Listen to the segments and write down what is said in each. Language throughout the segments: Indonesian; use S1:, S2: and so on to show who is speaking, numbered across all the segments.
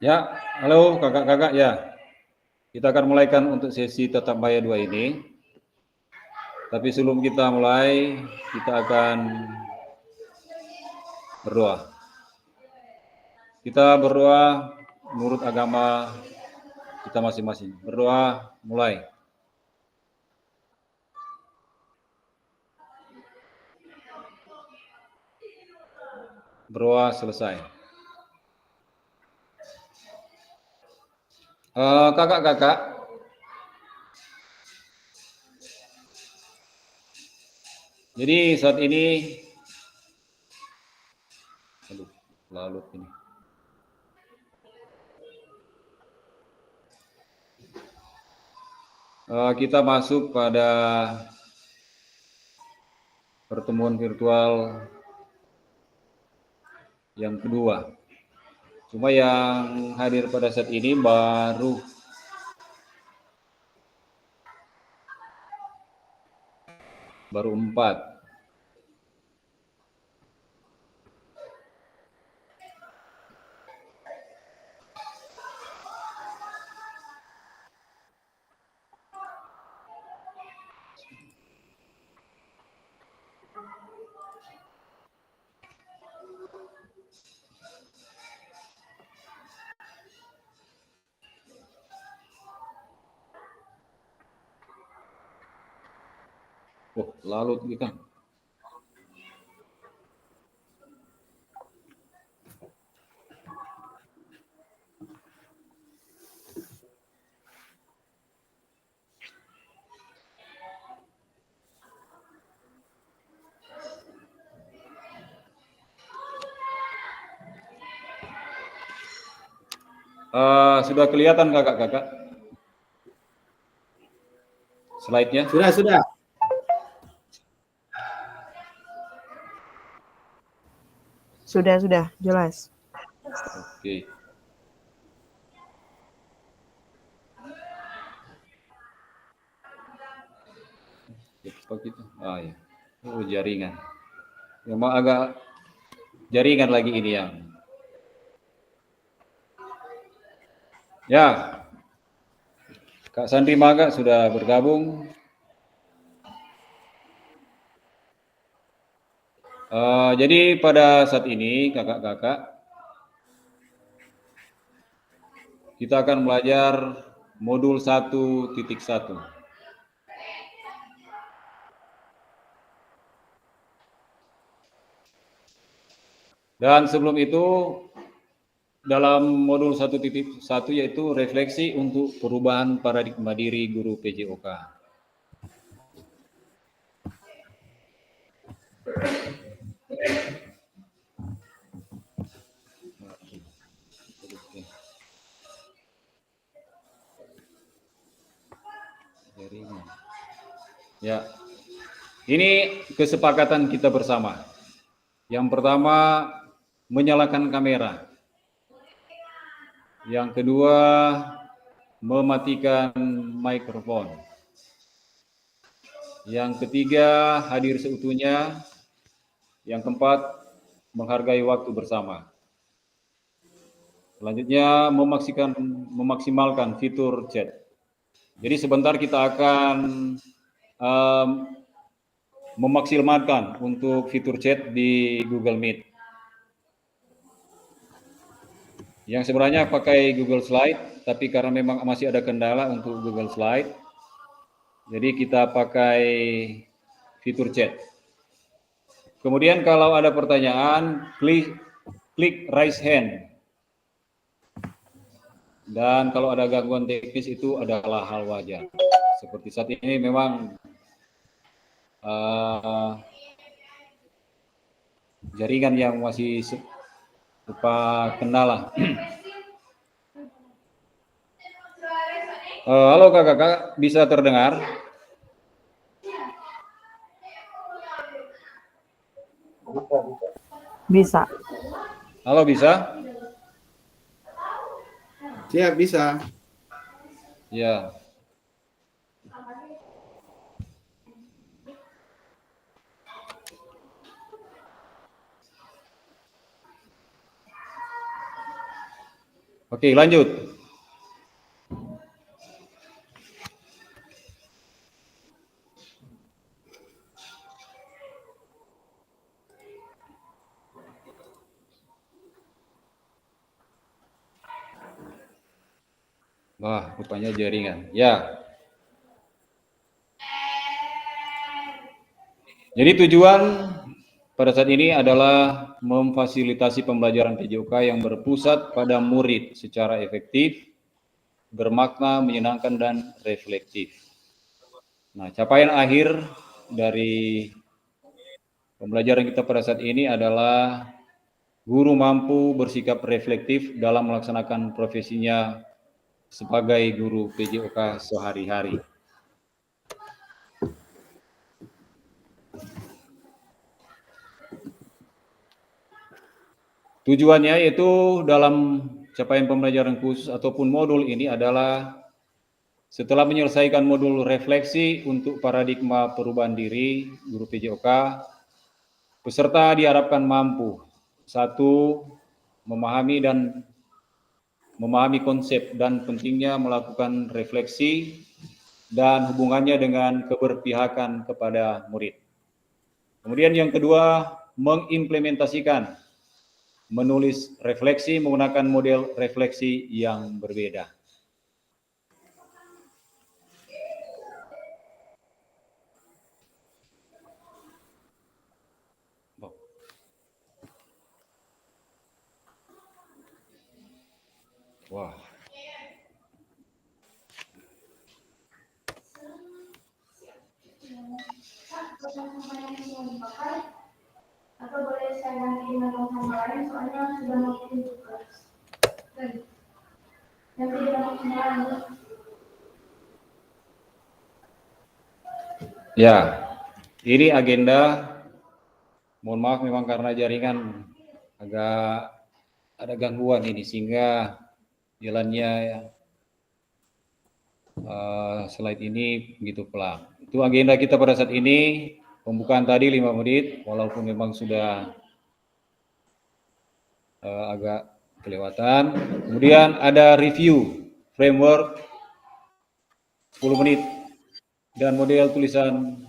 S1: Ya, halo kakak-kakak ya. Kita akan mulaikan untuk sesi tetap bayar 2 ini. Tapi sebelum kita mulai, kita akan berdoa. Kita berdoa menurut agama kita masing-masing. Berdoa mulai. Berdoa selesai. Kakak-kakak, jadi saat ini, aduh, lalu ini. Kita masuk pada pertemuan virtual yang kedua. Cuma yang hadir pada saat ini baru 4. Oh, lalu kita. Sudah kelihatan kakak-kakak slide-nya?
S2: Sudah.
S3: Sudah, jelas.
S1: Oke. Apa gitu? Ya. Oh, jaringan. Memang agak jaringan lagi ini yang. Ya. Kak Sandri Maga sudah bergabung. Jadi pada saat ini kakak-kakak kita akan belajar modul 1.1. Dan sebelum itu dalam modul 1.1 yaitu refleksi untuk perubahan paradigma diri guru PJOK. Ya, ini kesepakatan kita bersama. Yang pertama, menyalakan kamera. Yang kedua, mematikan mikrofon. Yang ketiga, hadir seutuhnya. Yang keempat, menghargai waktu bersama. Selanjutnya, memaksimalkan fitur chat. Jadi sebentar kita akan memaksimalkan untuk fitur chat di Google Meet. Yang sebenarnya pakai Google Slide, tapi karena memang masih ada kendala untuk Google Slide, jadi kita pakai fitur chat. Kemudian kalau ada pertanyaan, klik raise hand. Dan kalau ada gangguan teknis itu adalah hal wajar. Seperti saat ini memang jaringan yang masih berupa kendala. Halo kakak-kakak, bisa terdengar?
S3: Bisa.
S1: Halo, bisa?
S2: Siap, bisa.
S1: Ya. Oke, lanjut. Wah, rupanya jaringan. Ya. Jadi tujuan pada saat ini adalah memfasilitasi pembelajaran PJOK yang berpusat pada murid secara efektif, bermakna, menyenangkan, dan reflektif. Nah, capaian akhir dari pembelajaran kita pada saat ini adalah guru mampu bersikap reflektif dalam melaksanakan profesinya sebagai guru PJOK sehari-hari. Tujuannya yaitu dalam capaian pembelajaran khusus ataupun modul ini adalah setelah menyelesaikan modul refleksi untuk paradigma perubahan diri guru PJOK, peserta diharapkan mampu: satu, memahami konsep dan pentingnya melakukan refleksi dan hubungannya dengan keberpihakan kepada murid. Kemudian yang kedua, mengimplementasikan, menulis refleksi menggunakan model refleksi yang berbeda. Wah. Atau boleh saya ganti dengan sama lain, soalnya sudah mau juga. Nanti dengan sama lain. Ya, ini agenda. Mohon maaf memang karena jaringan agak ada gangguan ini sehingga jalannya slide ini begitu pelan. Itu agenda kita pada saat ini. Pembukaan tadi 5 menit, walaupun memang sudah agak kelewatan. Kemudian ada review framework 10 menit dan model tulisan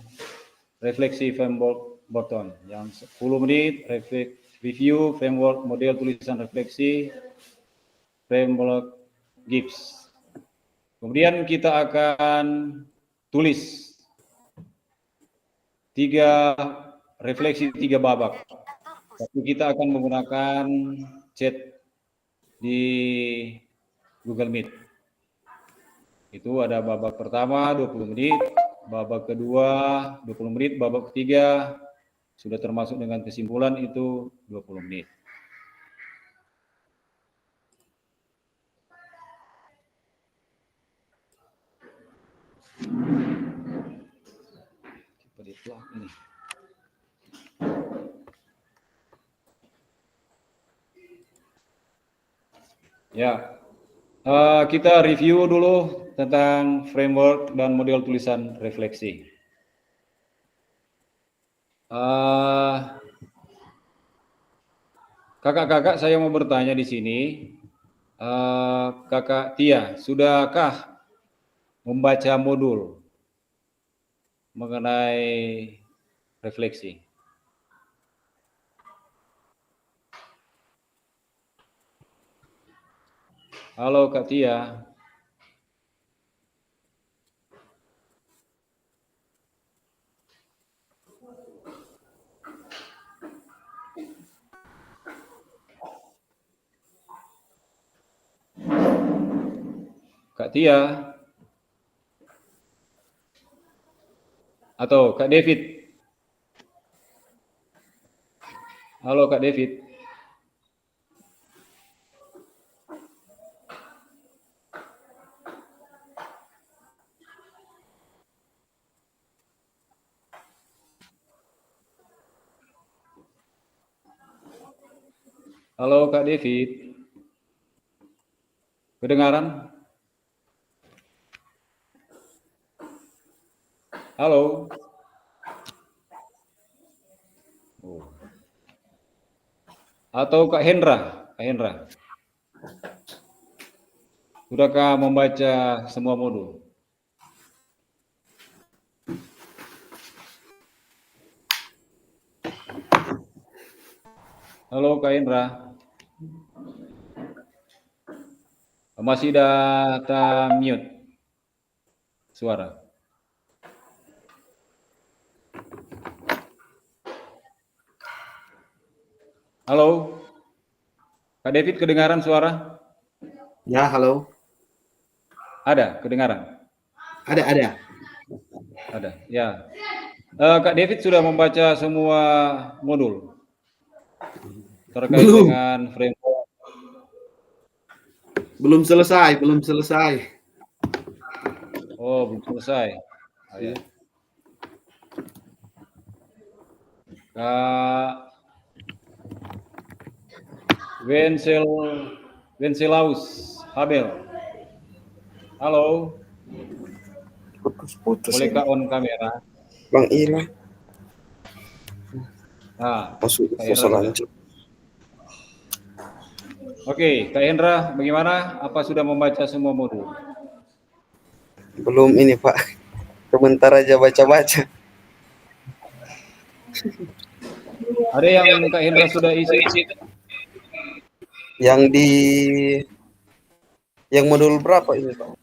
S1: refleksi framework Burton yang 10 menit, review framework model tulisan refleksi framework Gibbs. Kemudian kita akan tulis 3 refleksi 3 babak. Tapi kita akan menggunakan chat di Google Meet. Itu ada babak pertama 20 menit, babak kedua 20 menit, babak ketiga sudah termasuk dengan kesimpulan itu 20 menit. Ini. Ya, kita review dulu tentang framework dan model tulisan refleksi. Kakak-kakak, saya mau bertanya di sini, Kakak Tia, sudahkah membaca modul mengenai refleksi? Halo Kak Tia. Kak Tia. Atau Kak David. Halo Kak David. Halo Kak David. Kedengaran? Halo. Oh. Atau Kak Hendra? Kak Hendra. Sudahkah membaca semua modul? Halo Kak Indra. Masih data mute suara. Halo, Kak David kedengaran suara?
S2: Ya, halo.
S1: Ada, kedengaran?
S2: Ada.
S1: Ada, ya. Kak David sudah membaca semua modul terkait
S2: Belum,
S1: dengan framework.
S2: belum selesai.
S1: Oh, belum selesai. Oh, ya.
S2: Iya.
S1: Kak Wencelaus Habel. Halo,
S3: Putus-putus
S1: boleh
S3: ini.
S1: Kak on kamera?
S3: Bang Ila
S1: Nah,
S3: masuk
S1: Kak Hendra
S3: foto
S1: sudah.
S3: lanjut.
S1: Oke, Kak Hendra, bagaimana? Apa sudah membaca semua modul?
S3: Belum ini Pak. Sebentar aja baca-baca.
S1: Ada yang Kak Hendra sudah isi?
S3: Yang modul berapa ini Pak?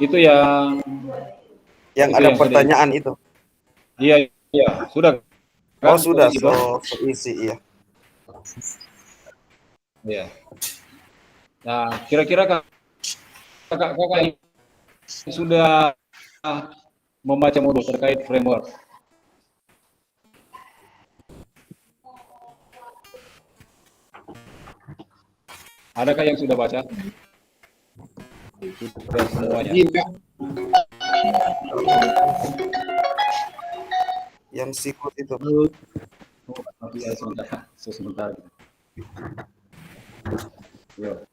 S1: Itu yang
S3: Yang
S1: itu
S3: ada
S1: yang sudah isi.
S3: pertanyaan itu.
S1: Iya, iya, sudah
S3: Oh
S1: kan?
S3: sudah,
S1: Isi toh?
S3: so isi iya.
S1: Iya. Nah, kira-kira kakak sudah membaca modul terkait framework? Adakah yang sudah baca? Sudah semuanya.
S2: Iya,
S3: Yang sikut itu.
S2: halo.
S1: Oh, tapi ya sebentar. Sebentar. Yo.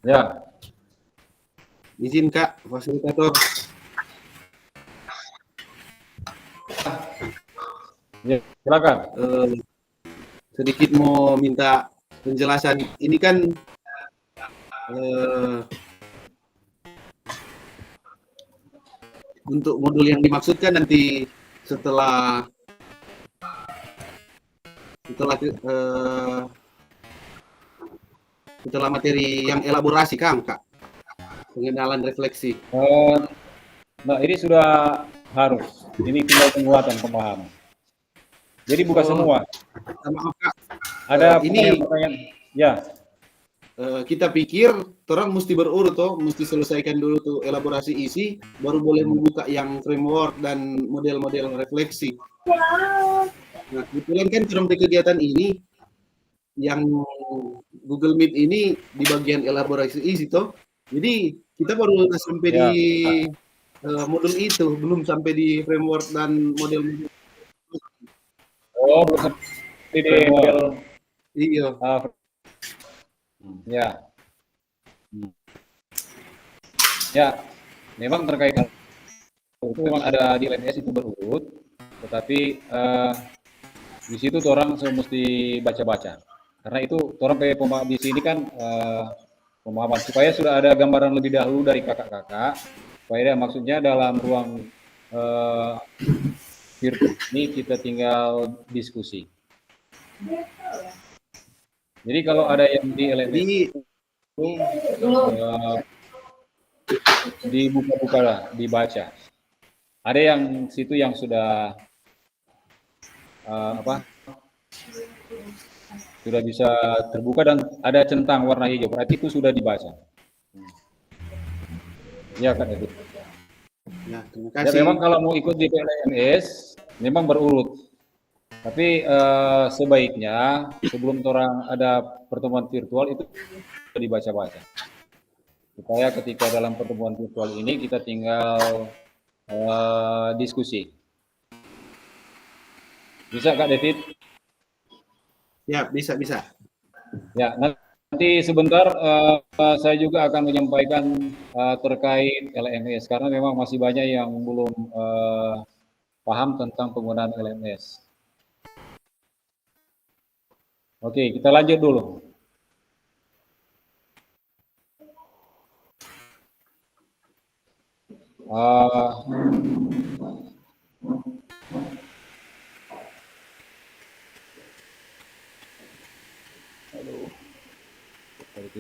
S1: Ya,
S2: Izin Kak, fasilitator.
S1: ya, silakan.
S2: Sedikit mau minta penjelasan. Ini kan untuk modul yang dimaksudkan nanti setelah setelah materi yang elaborasi Kak, pengenalan refleksi.
S1: Nah, ini sudah harus. Ini tinggal penguatan pemahaman. Jadi bukan semua.
S2: Maaf Kak,
S1: Ada
S2: ini
S1: pertanyaan. Ya,
S2: kita pikir orang mesti berurut toh, mesti selesaikan dulu tuh elaborasi isi, baru boleh membuka yang framework dan model-model refleksi. Nah, kebetulan kan orang di kegiatan ini yang Google Meet ini di bagian elaborasi isi toh. Jadi kita baru sampai
S1: ya.
S2: di modul itu, belum sampai di framework dan model.
S1: Oh, belum sampai di model.
S2: Iya.
S1: Ya. Ya, memang terkait hal itu memang ada di LMS itu berurut, tetapi di situ orang mesti baca-baca. Karena itu orang kayak di sini kan pemahaman supaya sudah ada gambaran lebih dahulu dari kakak-kakak. Supaya maksudnya dalam ruang virtual ini kita tinggal diskusi. Jadi kalau ada yang di LMS itu dibuka-buka lah, dibaca. Ada yang situ yang sudah sudah bisa terbuka dan ada centang warna hijau, berarti itu sudah dibaca. Ya kan itu.
S2: Ya, terima
S1: Ya
S2: kasih.
S1: memang kalau mau ikut di PLMS memang berurut. Tapi sebaiknya sebelum orang ada pertemuan virtual itu dibaca-baca. Supaya ketika dalam pertemuan virtual ini kita tinggal diskusi. Bisa Kak David?
S2: Ya, bisa.
S1: Ya, nanti sebentar saya juga akan menyampaikan terkait LMS karena memang masih banyak yang belum paham tentang penggunaan LMS. Oke, kita lanjut dulu. Aduh,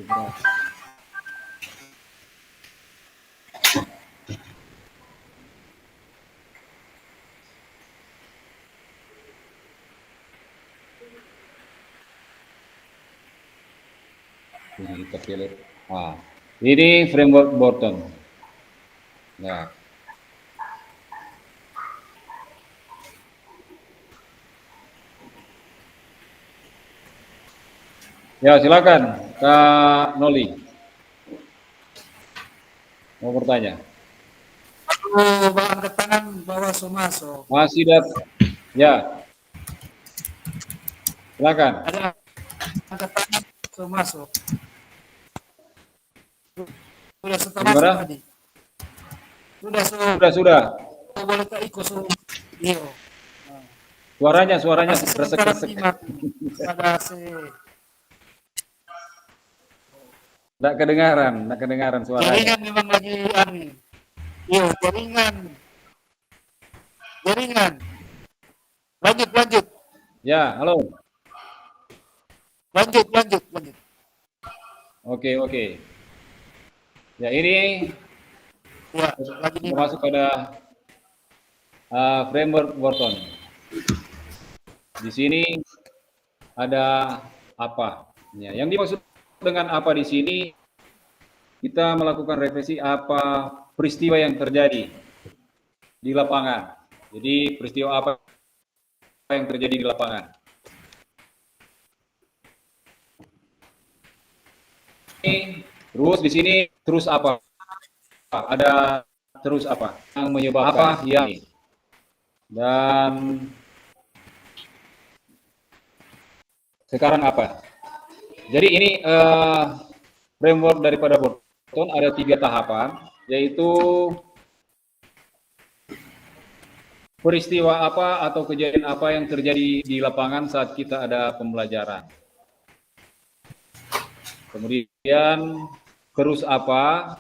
S1: berat. Ini kita pilih. Ini framework Borton. Nah, ya silakan Kak Noli. Mau bertanya?
S4: Bang angkat tangan bawah masuk.
S1: Masih ya. Silakan.
S4: Ada angkat tangan masuk. Sudah setengah tadi.
S1: Sudah.
S4: Boleh tak ikut iya.
S1: Suaranya resek-resek.
S4: Ada
S1: Nggak kedengaran suaranya.
S4: jaringan memang lagi aneh. Iya, jaringan. Lanjut.
S1: Ya, halo.
S4: Lanjut.
S1: Oke. Ya, ini
S4: Ya, lagi
S1: masuk pada framework Borton. Di sini ada apa? Ya, yang dimaksud dengan apa di sini, kita melakukan revisi apa peristiwa yang terjadi di lapangan. Jadi peristiwa apa yang terjadi di lapangan. Terus di sini terus apa? Ada terus apa? Yang menyebabkan apa? Yang dan sekarang apa? Jadi ini framework daripada Borton ada 3 tahapan, yaitu peristiwa apa atau kejadian apa yang terjadi di lapangan saat kita ada pembelajaran. Kemudian terus apa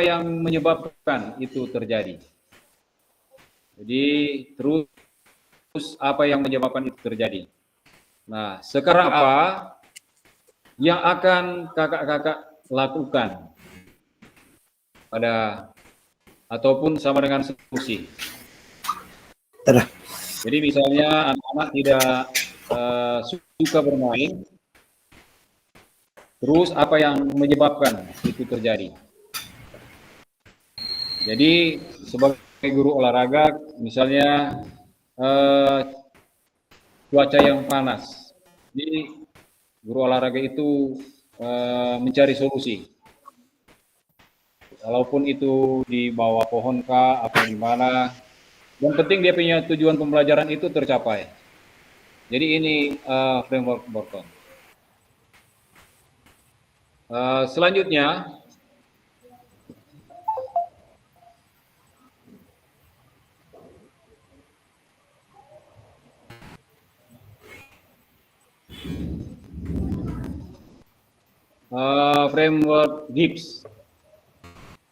S1: yang menyebabkan itu terjadi. Jadi terus apa yang menyebabkan itu terjadi. Nah, sekarang apa yang akan kakak-kakak lakukan pada ataupun sama dengan solusi. Jadi misalnya anak-anak tidak suka bermain, terus apa yang menyebabkan itu terjadi. Jadi sebagai guru olahraga, misalnya cuaca yang panas, jadi guru olahraga itu mencari solusi. Walaupun itu di bawah pohon kah, apa gimana, yang penting dia punya tujuan pembelajaran itu tercapai. Jadi ini framework Borton. Selanjutnya, framework Gibbs.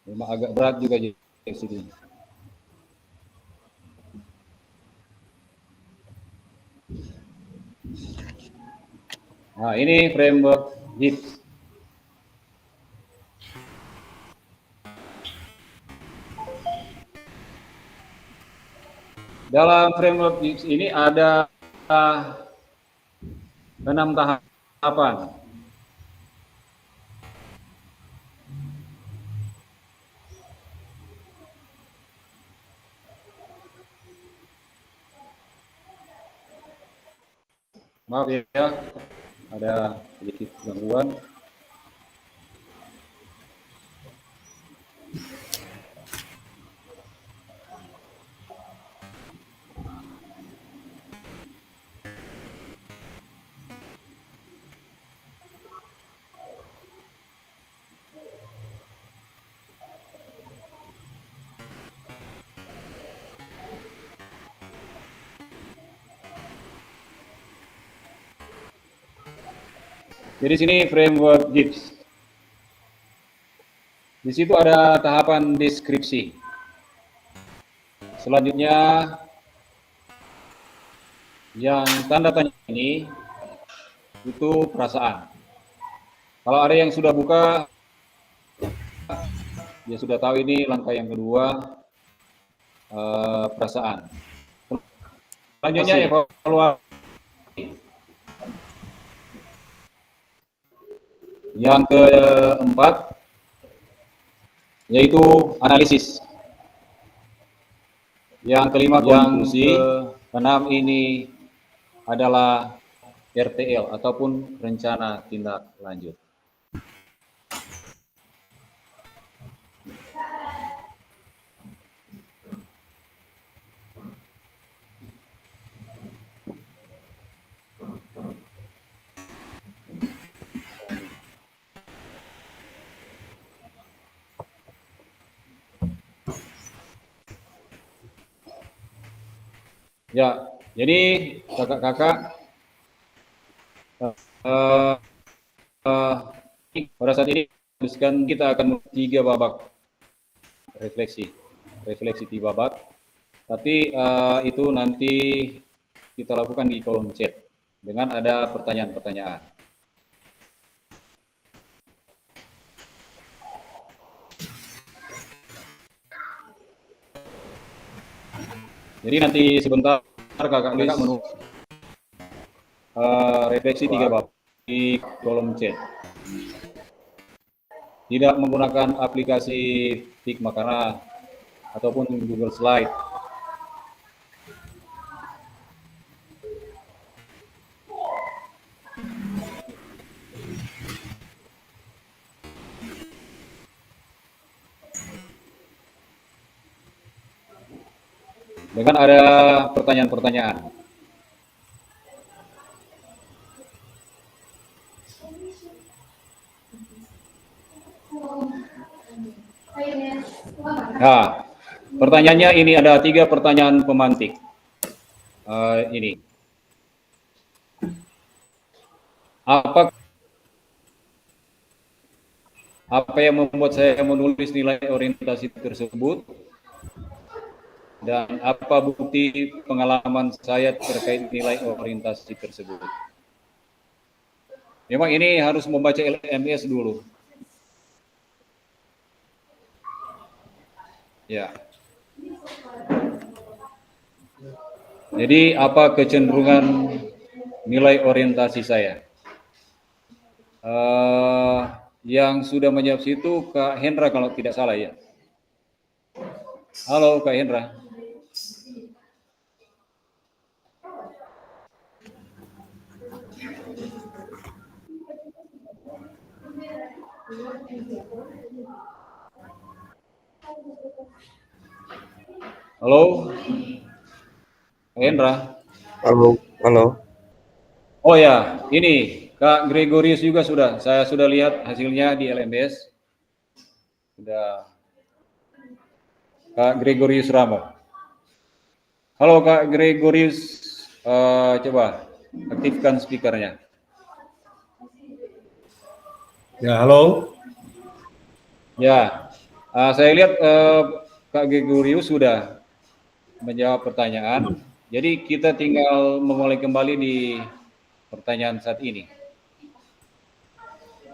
S1: Memang agak berat juga di sini. Nah, ini framework Gibbs. Dalam framework Gibbs ini ada 6 tahapan. Maaf ya, ada sedikit gangguan. Jadi sini framework GIPS. Di situ ada tahapan deskripsi. Selanjutnya yang tanda tanya ini itu perasaan. Kalau ada yang sudah buka, dia sudah tahu ini langkah yang kedua, perasaan. Selanjutnya evaluasi. Yang keempat yaitu analisis. Yang kelima konklusi. Keenam ini adalah RTL ataupun rencana tindak lanjut. Ya, jadi kakak-kakak pada saat ini kita akan 3 babak refleksi 3 babak. Tapi itu nanti kita lakukan di kolom chat dengan ada pertanyaan-pertanyaan. Jadi nanti sebentar kakak menulis refleksi 3 bab di kolom chat. Tidak menggunakan aplikasi Figma karena ataupun Google Slide. Dengan ada pertanyaan-pertanyaan. Nah, pertanyaannya ini ada 3 pertanyaan pemantik. Ini. Apa yang membuat saya menulis nilai orientasi tersebut? Dan apa bukti pengalaman saya terkait nilai orientasi tersebut? Memang ini harus membaca LMS dulu. Ya. Jadi apa kecenderungan nilai orientasi saya? Yang sudah menjawab situ Kak Hendra kalau tidak salah ya. Halo Kak Hendra. Halo, Kak Hendra.
S3: Halo, halo.
S1: Oh ya, ini Kak Gregorius juga sudah. Saya sudah lihat hasilnya di LMS. Sudah. Kak Gregorius Ramo. Halo Kak Gregorius, coba aktifkan speakernya.
S5: Ya, halo.
S1: Ya, saya lihat Kak Gregorius sudah menjawab pertanyaan. Jadi kita tinggal memulai kembali di pertanyaan saat ini.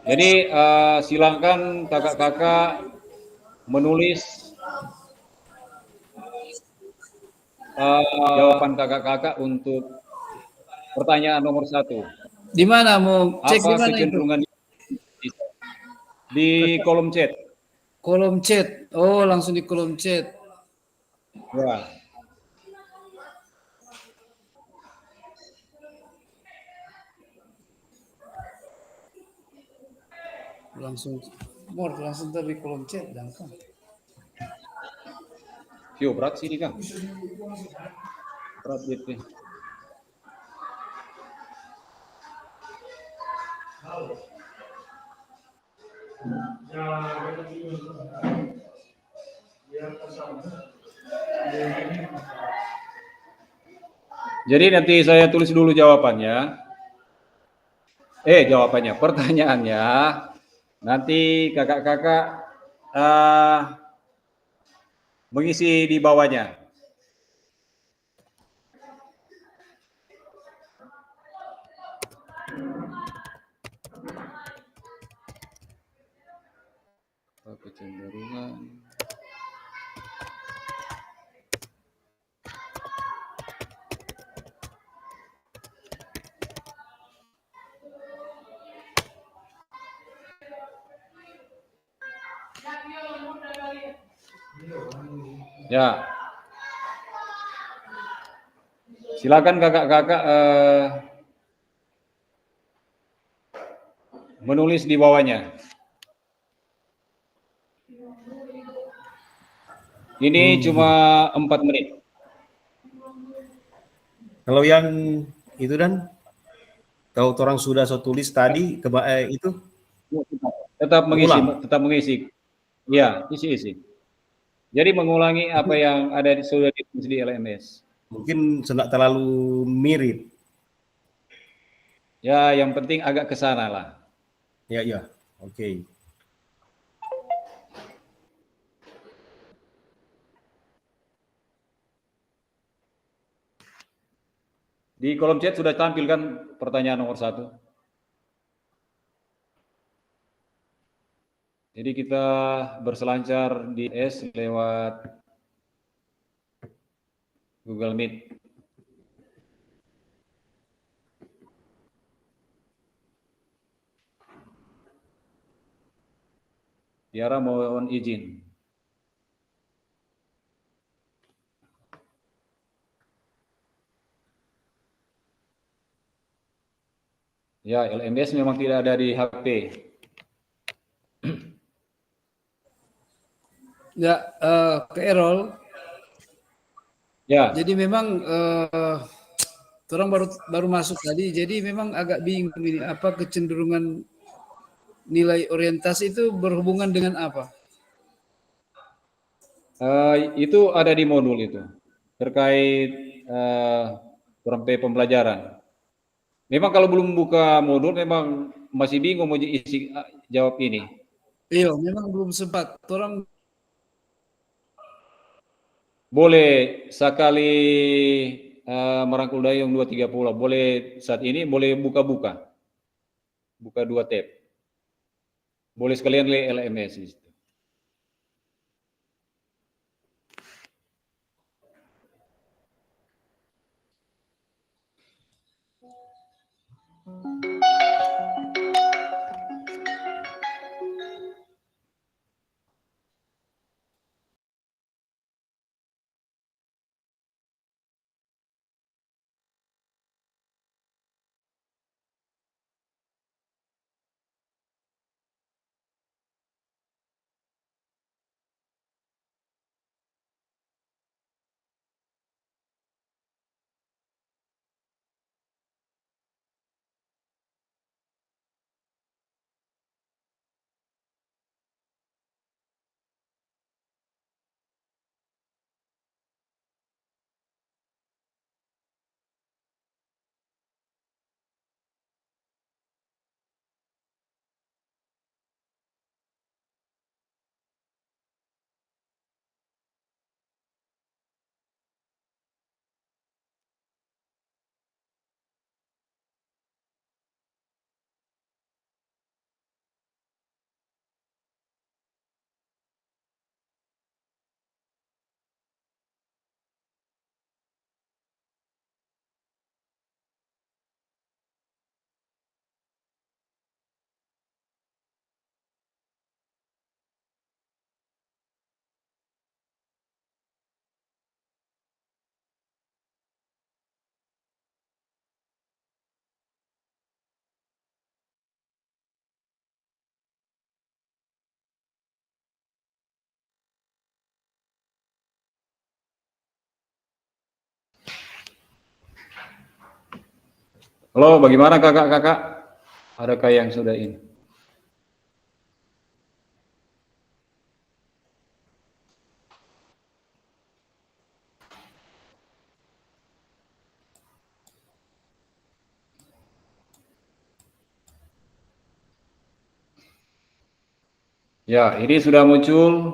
S1: Jadi silakan kakak-kakak menulis jawaban kakak-kakak untuk pertanyaan nomor 1.
S6: Di mana mau cek
S1: Apa
S6: di mana
S1: kecenderungan
S6: itu?
S1: Di kolom chat?
S6: Kolom chat. Oh, langsung di kolom chat.
S1: Ya.
S6: Langsung dari kolom chat dan kan.
S1: Yo, berat sih ini Kang. Berat gitu. Jadi nanti saya tulis dulu jawabannya. Jawabannya. Pertanyaannya, nanti kakak-kakak mengisi di bawahnya. Kecenderungan. Ya, silakan kakak-kakak menulis di bawahnya. Ini cuma 4 menit.
S5: Kalau yang itu dan kalau orang sudah saya tulis tadi itu
S1: Tetap mengisi,
S5: ulang.
S1: tetap mengisi. Ya, isi-isi. Jadi mengulangi apa yang ada sudah ditulis di LMS.
S5: Mungkin tidak terlalu mirip.
S1: Ya, yang penting agak ke sana lah.
S5: Ya, ya. Oke.
S1: Di kolom chat sudah tampil kan pertanyaan nomor 1. Jadi kita berselancar di S lewat Google Meet. Tiara mohon izin. Ya, LMS memang tidak ada di HP.
S6: Ya, ke Errol.
S1: Ya,
S6: Jadi memang orang baru masuk tadi, jadi memang agak bingung ini apa kecenderungan nilai orientasi itu berhubungan dengan apa?
S1: itu ada di modul itu terkait pembelajaran. Memang kalau belum buka modul memang masih bingung mau isi jawab ini.
S6: Iya, memang belum sempat. Orang
S1: Boleh sekali merangkul dayung 2-3 pulau. Boleh saat ini boleh buka-buka. Buka 2 tab. Boleh sekalian lihat LMS di situ. Halo, bagaimana kakak-kakak? Adakah yang sudah ini? Ya, ini sudah muncul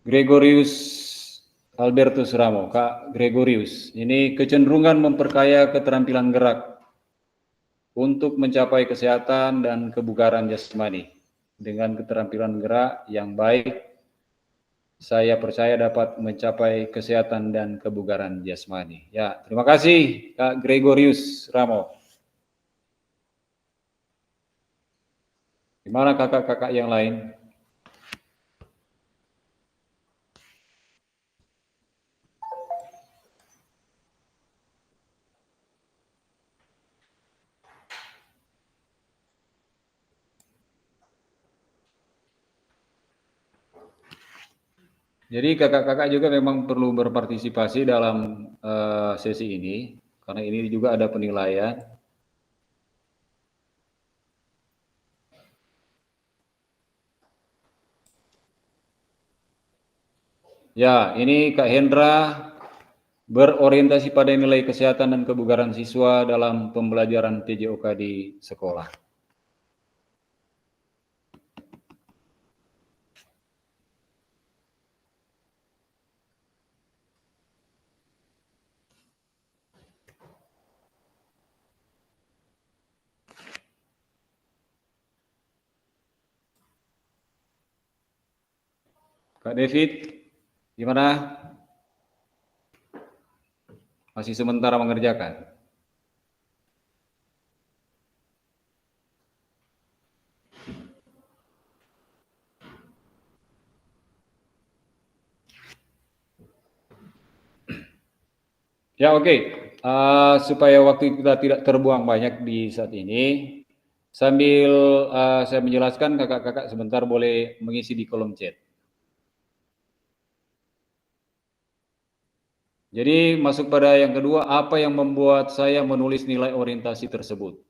S1: Gregorius Albertus Ramo, Kak Gregorius. Ini kecenderungan memperkaya keterampilan gerak untuk mencapai kesehatan dan kebugaran jasmani. Dengan keterampilan gerak yang baik, saya percaya dapat mencapai kesehatan dan kebugaran jasmani. Ya, terima kasih Kak Gregorius Ramo. Di mana kakak-kakak yang lain? Jadi kakak-kakak juga memang perlu berpartisipasi dalam sesi ini, karena ini juga ada penilaian. Ya, ini Kak Hendra berorientasi pada nilai kesehatan dan kebugaran siswa dalam pembelajaran TJOK di sekolah. Kak David, gimana? Masih sementara mengerjakan? Ya, oke. Supaya waktu kita tidak terbuang banyak di saat ini, sambil saya menjelaskan, kakak-kakak sebentar boleh mengisi di kolom chat. Jadi masuk pada yang kedua, apa yang membuat saya menulis nilai orientasi tersebut?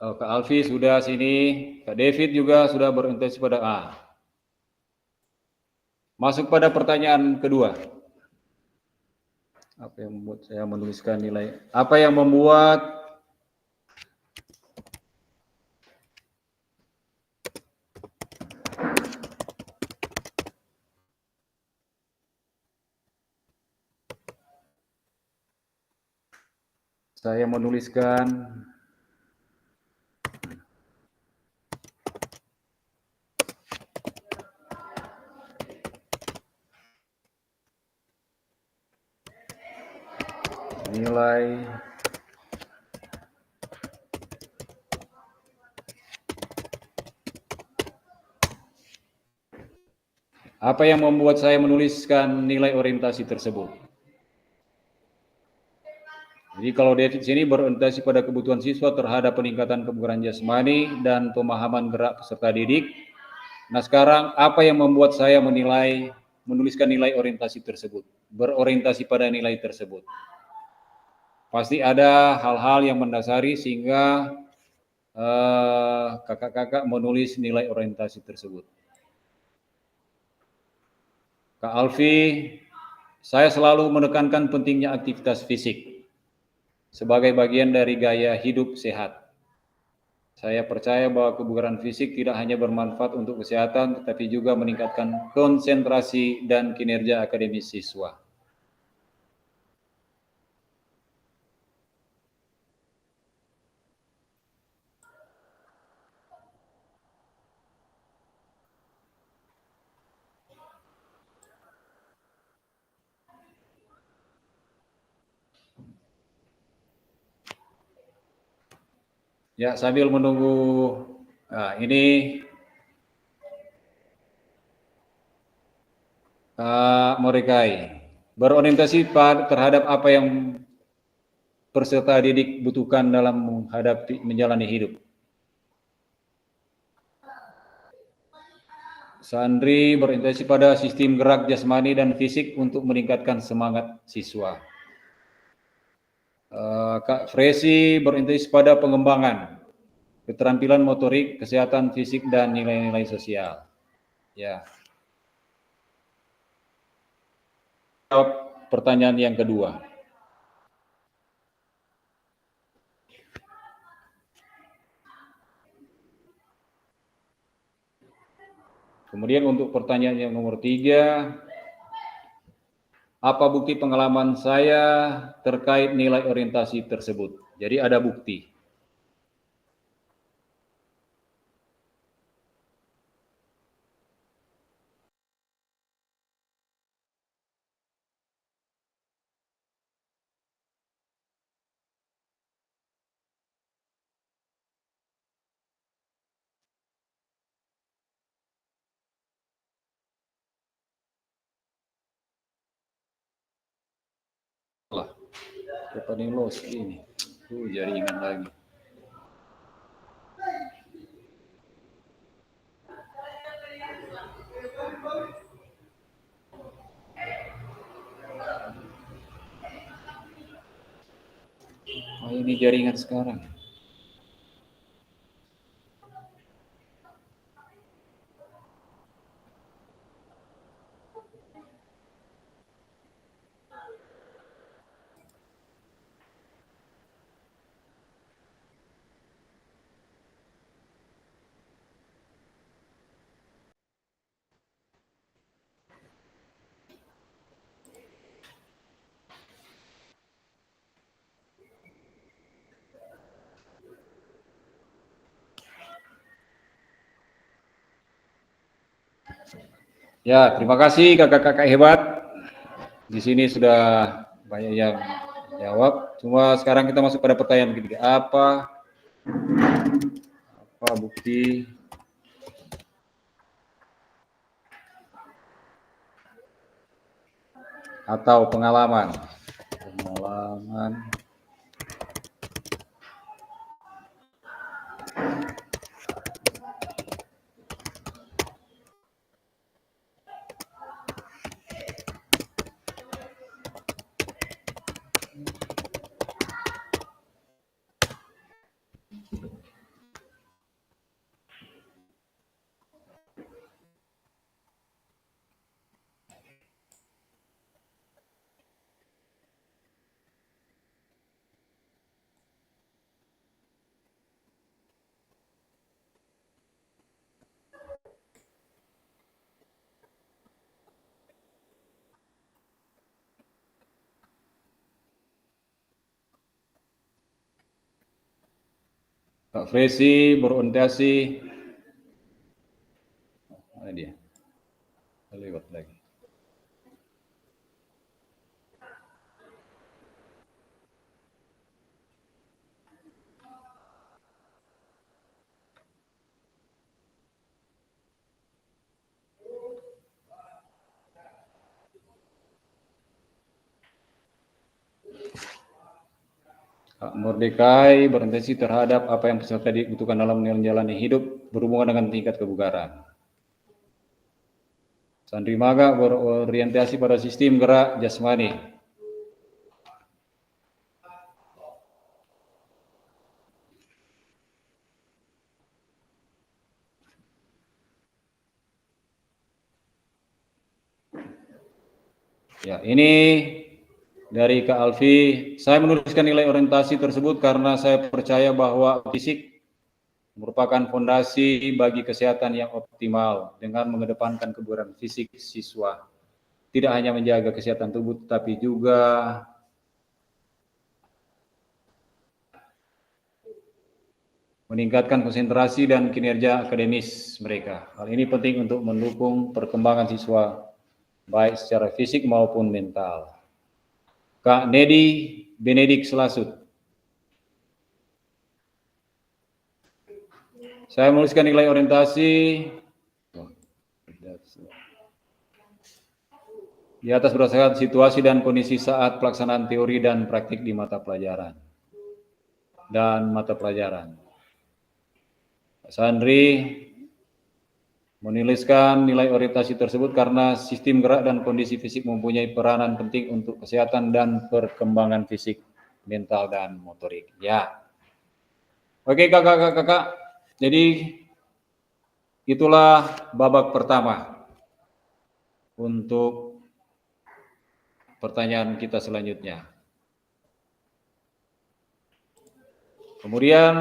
S1: Oh, Kak Alfi sudah sini, Kak David juga sudah berorientasi pada A. Masuk pada pertanyaan kedua. Apa yang membuat saya menuliskan nilai? Apa yang membuat saya menuliskan nilai apa yang membuat saya menuliskan nilai orientasi tersebut? Jadi kalau David sini berorientasi pada kebutuhan siswa terhadap peningkatan kebugaran jasmani dan pemahaman gerak peserta didik. Nah sekarang apa yang membuat saya menuliskan nilai orientasi tersebut? Berorientasi pada nilai tersebut. Pasti ada hal-hal yang mendasari sehingga kakak-kakak menulis nilai orientasi tersebut. Kak Alfi, saya selalu menekankan pentingnya aktivitas fisik sebagai bagian dari gaya hidup sehat. Saya percaya bahwa kebugaran fisik tidak hanya bermanfaat untuk kesehatan, tetapi juga meningkatkan konsentrasi dan kinerja akademis siswa. Ya, sambil menunggu, nah, ini Kak Morikai, berorientasi terhadap apa yang peserta didik butuhkan dalam menjalani hidup. Sandri berorientasi pada sistem gerak jasmani dan fisik untuk meningkatkan semangat siswa. Kak Fresi berorientasi pada pengembangan keterampilan motorik, kesehatan fisik, dan nilai-nilai sosial. Ya. pertanyaan yang kedua. Kemudian untuk pertanyaan yang nomor 3, apa bukti pengalaman saya terkait nilai orientasi tersebut? Jadi ada bukti. Lah, apa nih los ini? Jaringan lagi. Oh, ini jaringan sekarang. Ya, terima kasih kakak-kakak hebat. Di sini sudah banyak yang jawab. Cuma sekarang kita masuk pada pertanyaan ketiga. Apa bukti atau pengalaman? Kak Fresi berorientasi. Mana dia? Lewat lagi. Kak Mordekai berorientasi terhadap apa yang peserta dibutuhkan dalam menjalani hidup berhubungan dengan tingkat kebugaran. Sandri Maga berorientasi pada sistem gerak jasmani. Ya, ini dari Kak Alfi. Saya menuliskan nilai orientasi tersebut karena saya percaya bahwa fisik merupakan fondasi bagi kesehatan yang optimal dengan mengedepankan kebugaran fisik siswa. Tidak hanya menjaga kesehatan tubuh, tapi juga meningkatkan konsentrasi dan kinerja akademis mereka. Hal ini penting untuk mendukung perkembangan siswa, baik secara fisik maupun mental. Kak Nedi Benedik Selasut. Saya menuliskan nilai orientasi di atas berdasarkan situasi dan kondisi saat pelaksanaan teori dan praktik di mata pelajaran. Sandri menuliskan nilai orientasi tersebut karena sistem gerak dan kondisi fisik mempunyai peranan penting untuk kesehatan dan perkembangan fisik, mental, dan motorik. Ya. Oke kakak-kakak, jadi itulah babak pertama untuk pertanyaan kita selanjutnya. Kemudian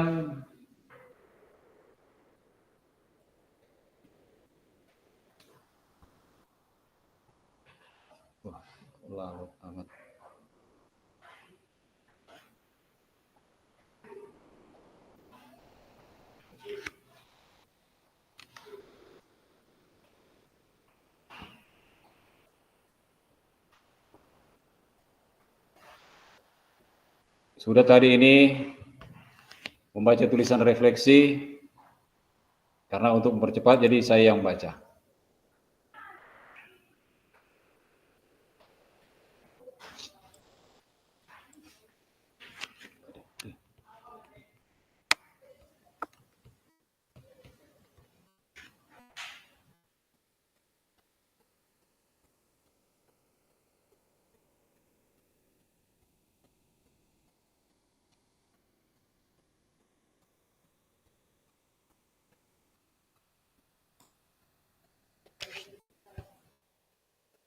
S1: larut amat. Sudah tadi ini membaca tulisan refleksi, karena untuk mempercepat jadi saya yang baca.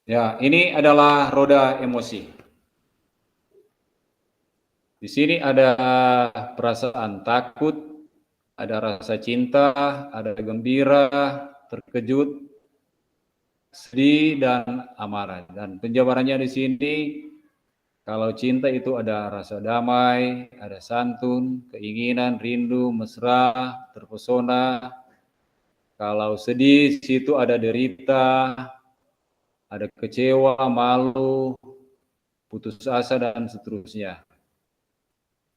S1: Ya, ini adalah roda emosi. Di sini ada perasaan takut, ada rasa cinta, ada gembira, terkejut, sedih, dan amarah. Dan penjabarannya di sini, kalau cinta itu ada rasa damai, ada santun, keinginan, rindu, mesra, terpesona. Kalau sedih, situ ada derita, ada kecewa, malu, putus asa, dan seterusnya.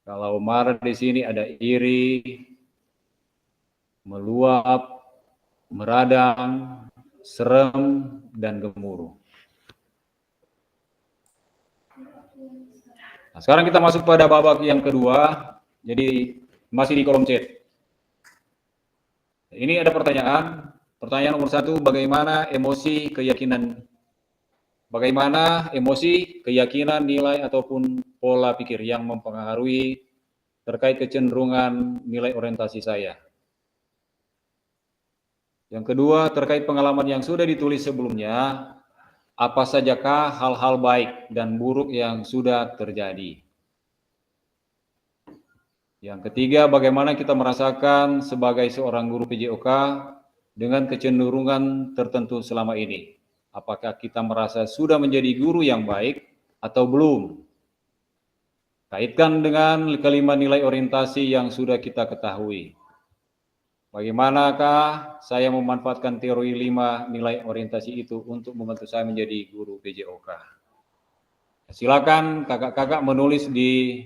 S1: Kalau marah di sini ada iri, meluap, meradang, serem, dan gemuruh. Nah, sekarang kita masuk pada babak yang kedua, jadi masih di kolom chat. Ini ada pertanyaan. Pertanyaan nomor 1, bagaimana emosi, keyakinan, nilai, ataupun pola pikir yang mempengaruhi terkait kecenderungan nilai orientasi saya. Yang kedua, terkait pengalaman yang sudah ditulis sebelumnya, apa sajakah hal-hal baik dan buruk yang sudah terjadi? Yang ketiga, bagaimana kita merasakan sebagai seorang guru PJOK dengan kecenderungan tertentu selama ini? Apakah kita merasa sudah menjadi guru yang baik atau belum? Kaitkan dengan kelima nilai orientasi yang sudah kita ketahui. Bagaimanakah saya memanfaatkan teori 5 nilai orientasi itu untuk membantu saya menjadi guru PJOK? Silakan kakak-kakak menulis di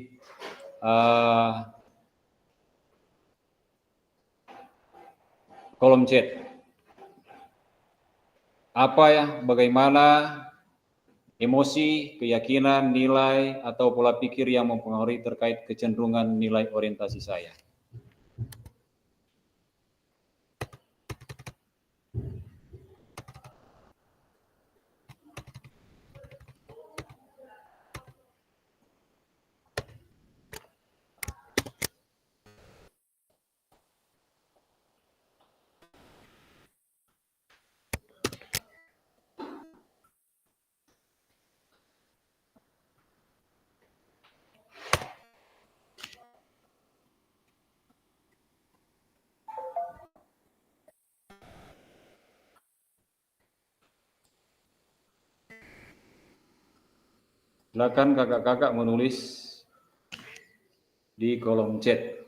S1: kolom chat. Bagaimana emosi, keyakinan, nilai, atau pola pikir yang mempengaruhi terkait kecenderungan nilai orientasi saya? Silakan kakak-kakak menulis di kolom chat.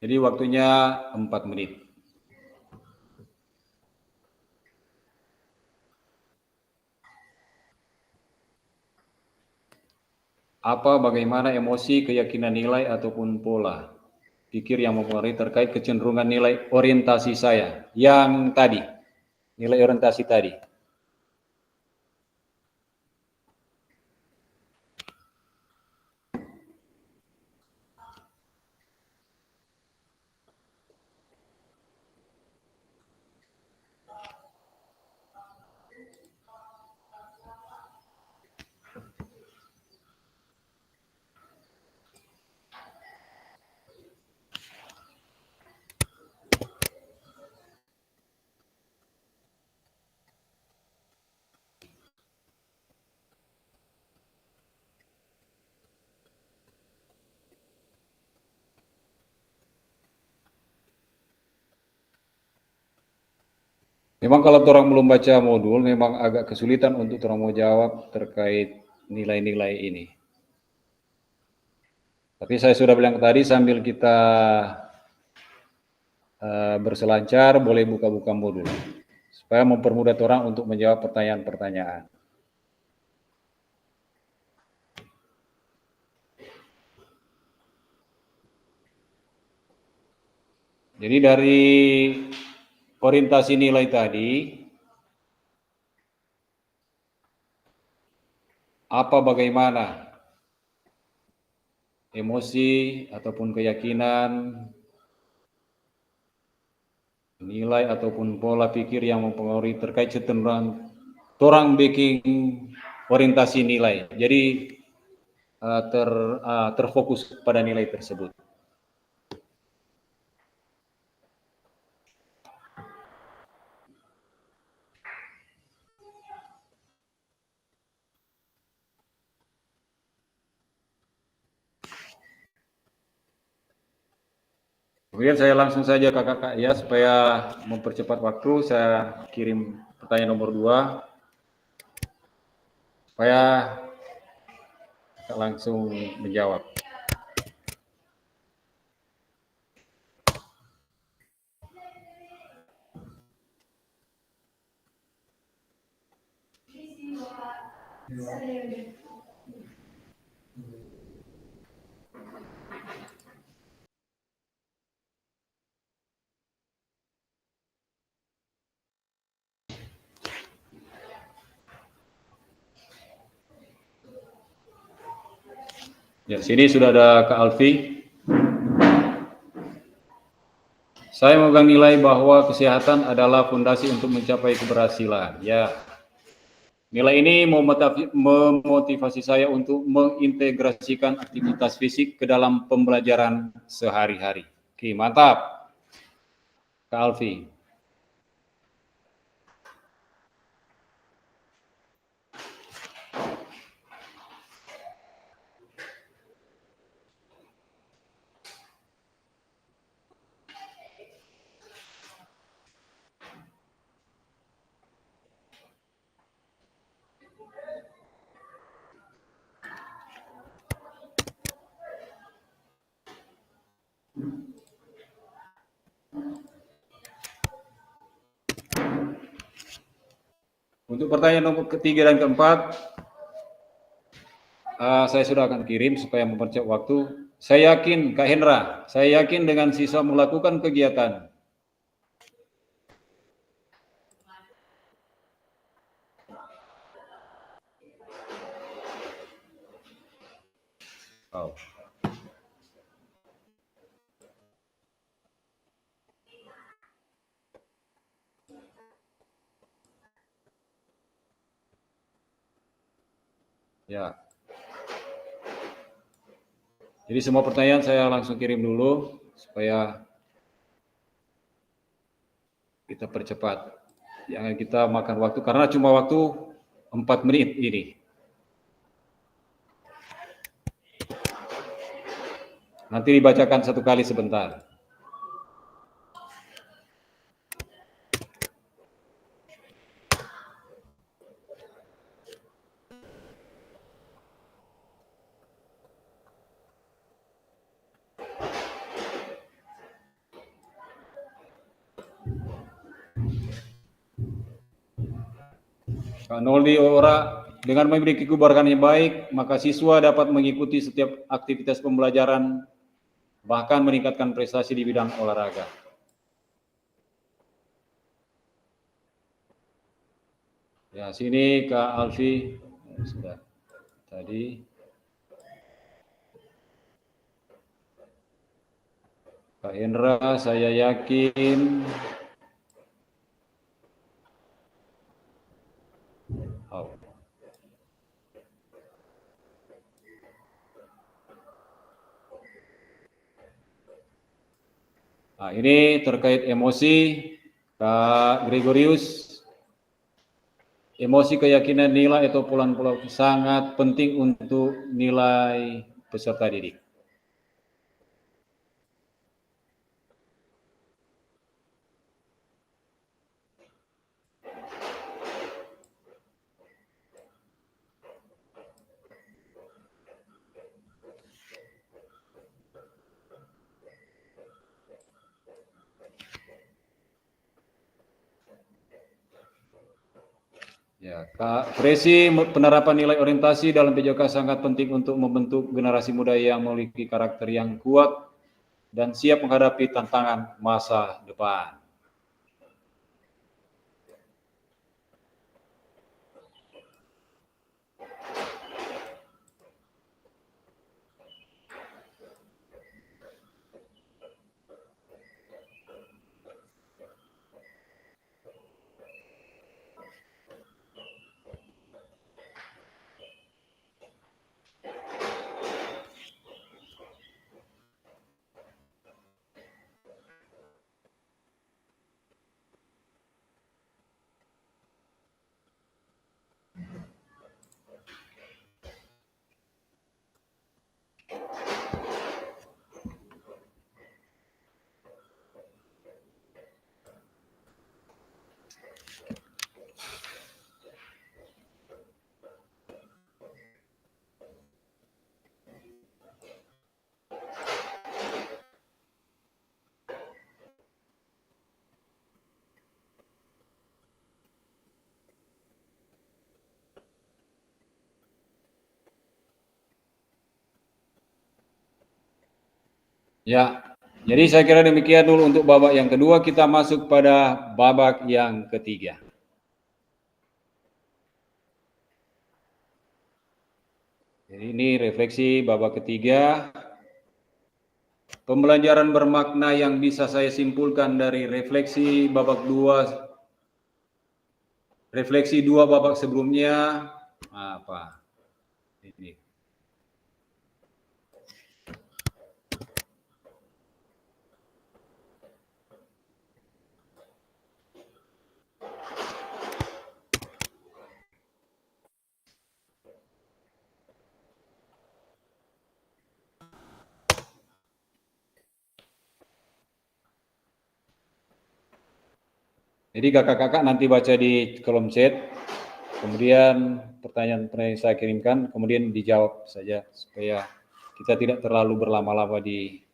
S1: Jadi waktunya 4 menit. Bagaimana emosi, keyakinan, nilai, ataupun pola pikir yang mempengaruhi terkait kecenderungan nilai orientasi saya yang tadi, nilai orientasi tadi. Memang kalau orang belum baca modul, memang agak kesulitan untuk orang mau jawab terkait nilai-nilai ini. Tapi saya sudah bilang tadi, sambil kita berselancar, boleh buka-buka modul, supaya mempermudah orang untuk menjawab pertanyaan-pertanyaan. Jadi dari orientasi nilai tadi, apa bagaimana emosi ataupun keyakinan, nilai ataupun pola pikir yang mempengaruhi terkait kecenderungan orang bikin orientasi nilai. Jadi terfokus pada nilai tersebut. Kemudian saya langsung saja kakak-kakak ya, supaya mempercepat waktu, saya kirim pertanyaan nomor 2, supaya kakak langsung menjawab. Ya, sini sudah ada Kak Alfi. Saya memegang nilai bahwa kesehatan adalah fondasi untuk mencapai keberhasilan. Ya, nilai ini memotivasi saya untuk mengintegrasikan aktivitas fisik ke dalam pembelajaran sehari-hari. Oke, mantap, Kak Alfi. Untuk pertanyaan nomor ketiga dan keempat, saya sudah akan kirim supaya mempercepat waktu. Saya yakin, Kak Hendra, saya yakin dengan siswa melakukan kegiatan ya. Jadi semua pertanyaan saya langsung kirim dulu supaya kita percepat. Jangan kita makan waktu karena cuma waktu 4 menit ini. Nanti dibacakan satu kali sebentar. Kak Noldi Ora, dengan memiliki keluarga yang baik, maka siswa dapat mengikuti setiap aktivitas pembelajaran, bahkan meningkatkan prestasi di bidang olahraga. Ya, sini Kak Alfi, sudah tadi. Kak Hendra, saya yakin. Oh. Nah, ini terkait emosi, Kak Gregorius. Emosi, keyakinan, nilai atau pola-pola sangat penting untuk nilai peserta didik. Ya, Kak Fresi, penerapan nilai orientasi dalam PJOK sangat penting untuk membentuk generasi muda yang memiliki karakter yang kuat dan siap menghadapi tantangan masa depan. Ya, jadi saya kira demikian dulu untuk babak yang kedua. Kita masuk pada babak yang ketiga. Jadi ini refleksi babak ketiga. Pembelajaran bermakna yang bisa saya simpulkan dari refleksi babak dua, refleksi dua babak sebelumnya apa? Ini. Jadi kakak-kakak nanti baca di kolom chat, kemudian pertanyaan-pertanyaan yang saya kirimkan, kemudian dijawab saja supaya kita tidak terlalu berlama-lama di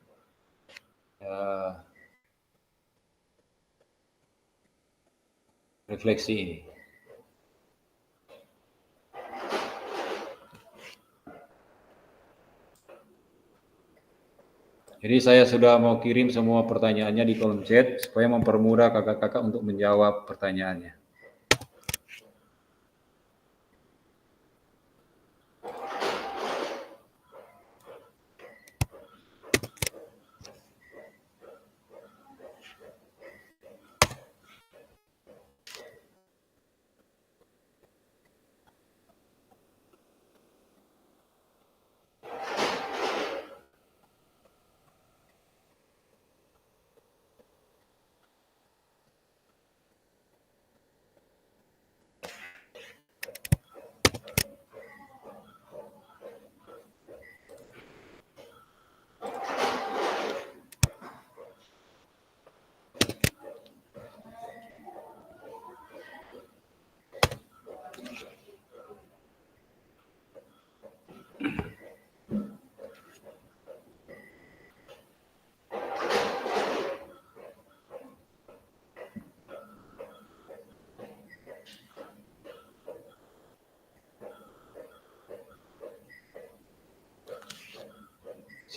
S1: refleksi ini. Jadi saya sudah mau kirim semua pertanyaannya di kolom chat supaya mempermudah kakak-kakak untuk menjawab pertanyaannya.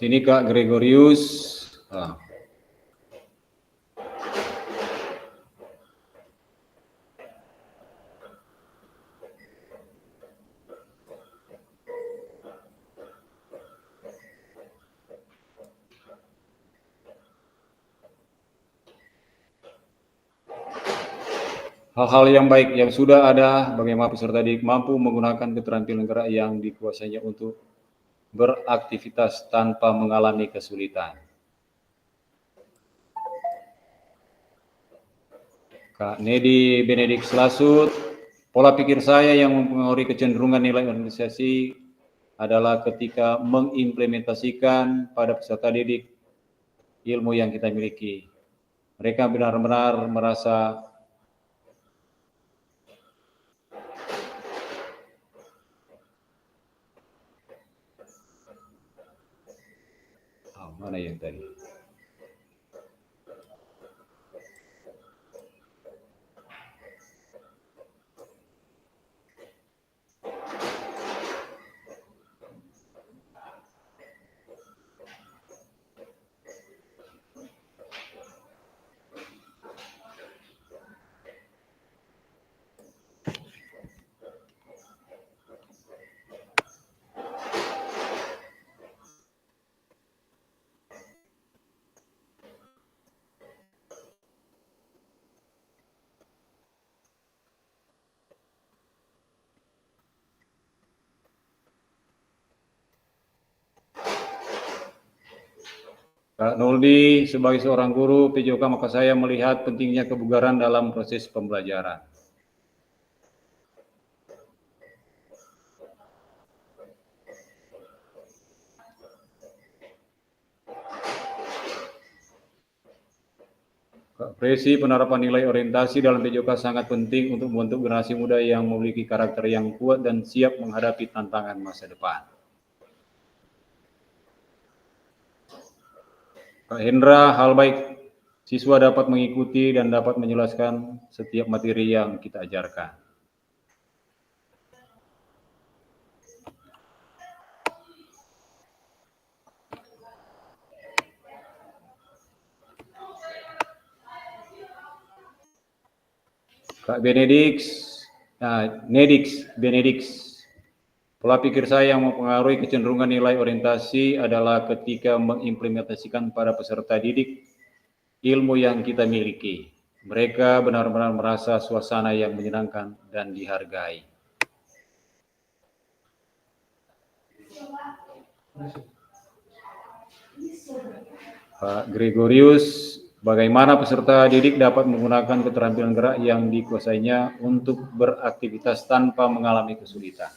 S1: Sini Kak Gregorius. Hal-hal yang baik yang sudah ada, bagaimana peserta didik mampu menggunakan keterampilan gerak yang dikuasainya untuk beraktivitas tanpa mengalami kesulitan. Kak Nedi Benedik Selasut, pola pikir saya yang mempengaruhi kecenderungan nilai organisasi adalah ketika mengimplementasikan pada peserta didik ilmu yang kita miliki. Mereka benar-benar merasa mana yang tadi? Kak Noldi, sebagai seorang guru PJOK, maka saya melihat pentingnya kebugaran dalam proses pembelajaran. Kak Presi, penerapan nilai orientasi dalam PJOK sangat penting untuk membentuk generasi muda yang memiliki karakter yang kuat dan siap menghadapi tantangan masa depan. Kak Hendra, hal baik siswa dapat mengikuti dan dapat menjelaskan setiap materi yang kita ajarkan. Kak Benedix, pola pikir saya yang mempengaruhi kecenderungan nilai orientasi adalah ketika mengimplementasikan pada peserta didik ilmu yang kita miliki. Mereka benar-benar merasa suasana yang menyenangkan dan dihargai. Pak Gregorius, bagaimana peserta didik dapat menggunakan keterampilan gerak yang dikuasainya untuk beraktivitas tanpa mengalami kesulitan?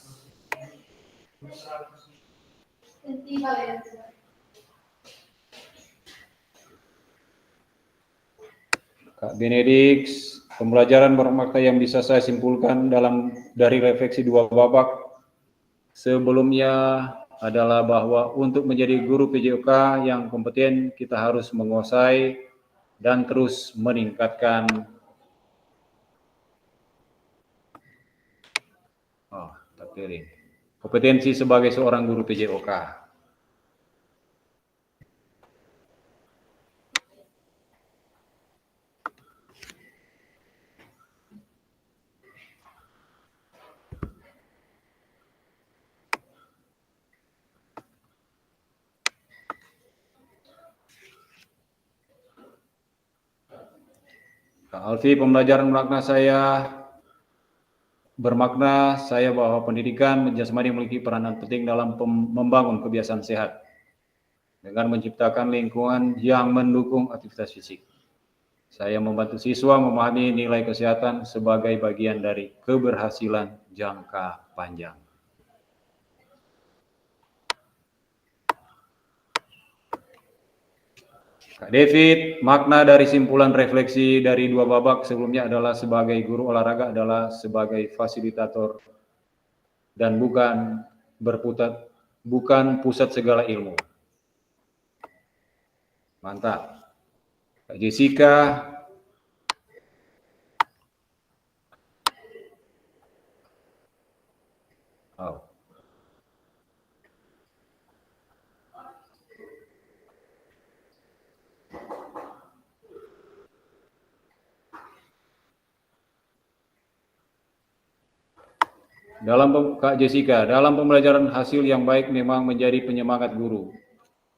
S1: Kak Benedix, pembelajaran bermakna yang bisa saya simpulkan dari refleksi 2 babak sebelumnya adalah bahwa untuk menjadi guru PJOK yang kompeten, kita harus menguasai dan terus meningkatkan kompetensi sebagai seorang guru PJOK. Kak Alfi, pembelajaran bermakna saya bahwa pendidikan jasmani memiliki peranan penting dalam membangun kebiasaan sehat dengan menciptakan lingkungan yang mendukung aktivitas fisik. Saya membantu siswa memahami nilai kesehatan sebagai bagian dari keberhasilan jangka panjang. Kak David, makna dari simpulan refleksi dari 2 babak sebelumnya adalah sebagai guru olahraga adalah sebagai fasilitator dan bukan pusat segala ilmu. Mantap. Kak Jessica, Kak Jessica, dalam pembelajaran hasil yang baik memang menjadi penyemangat guru.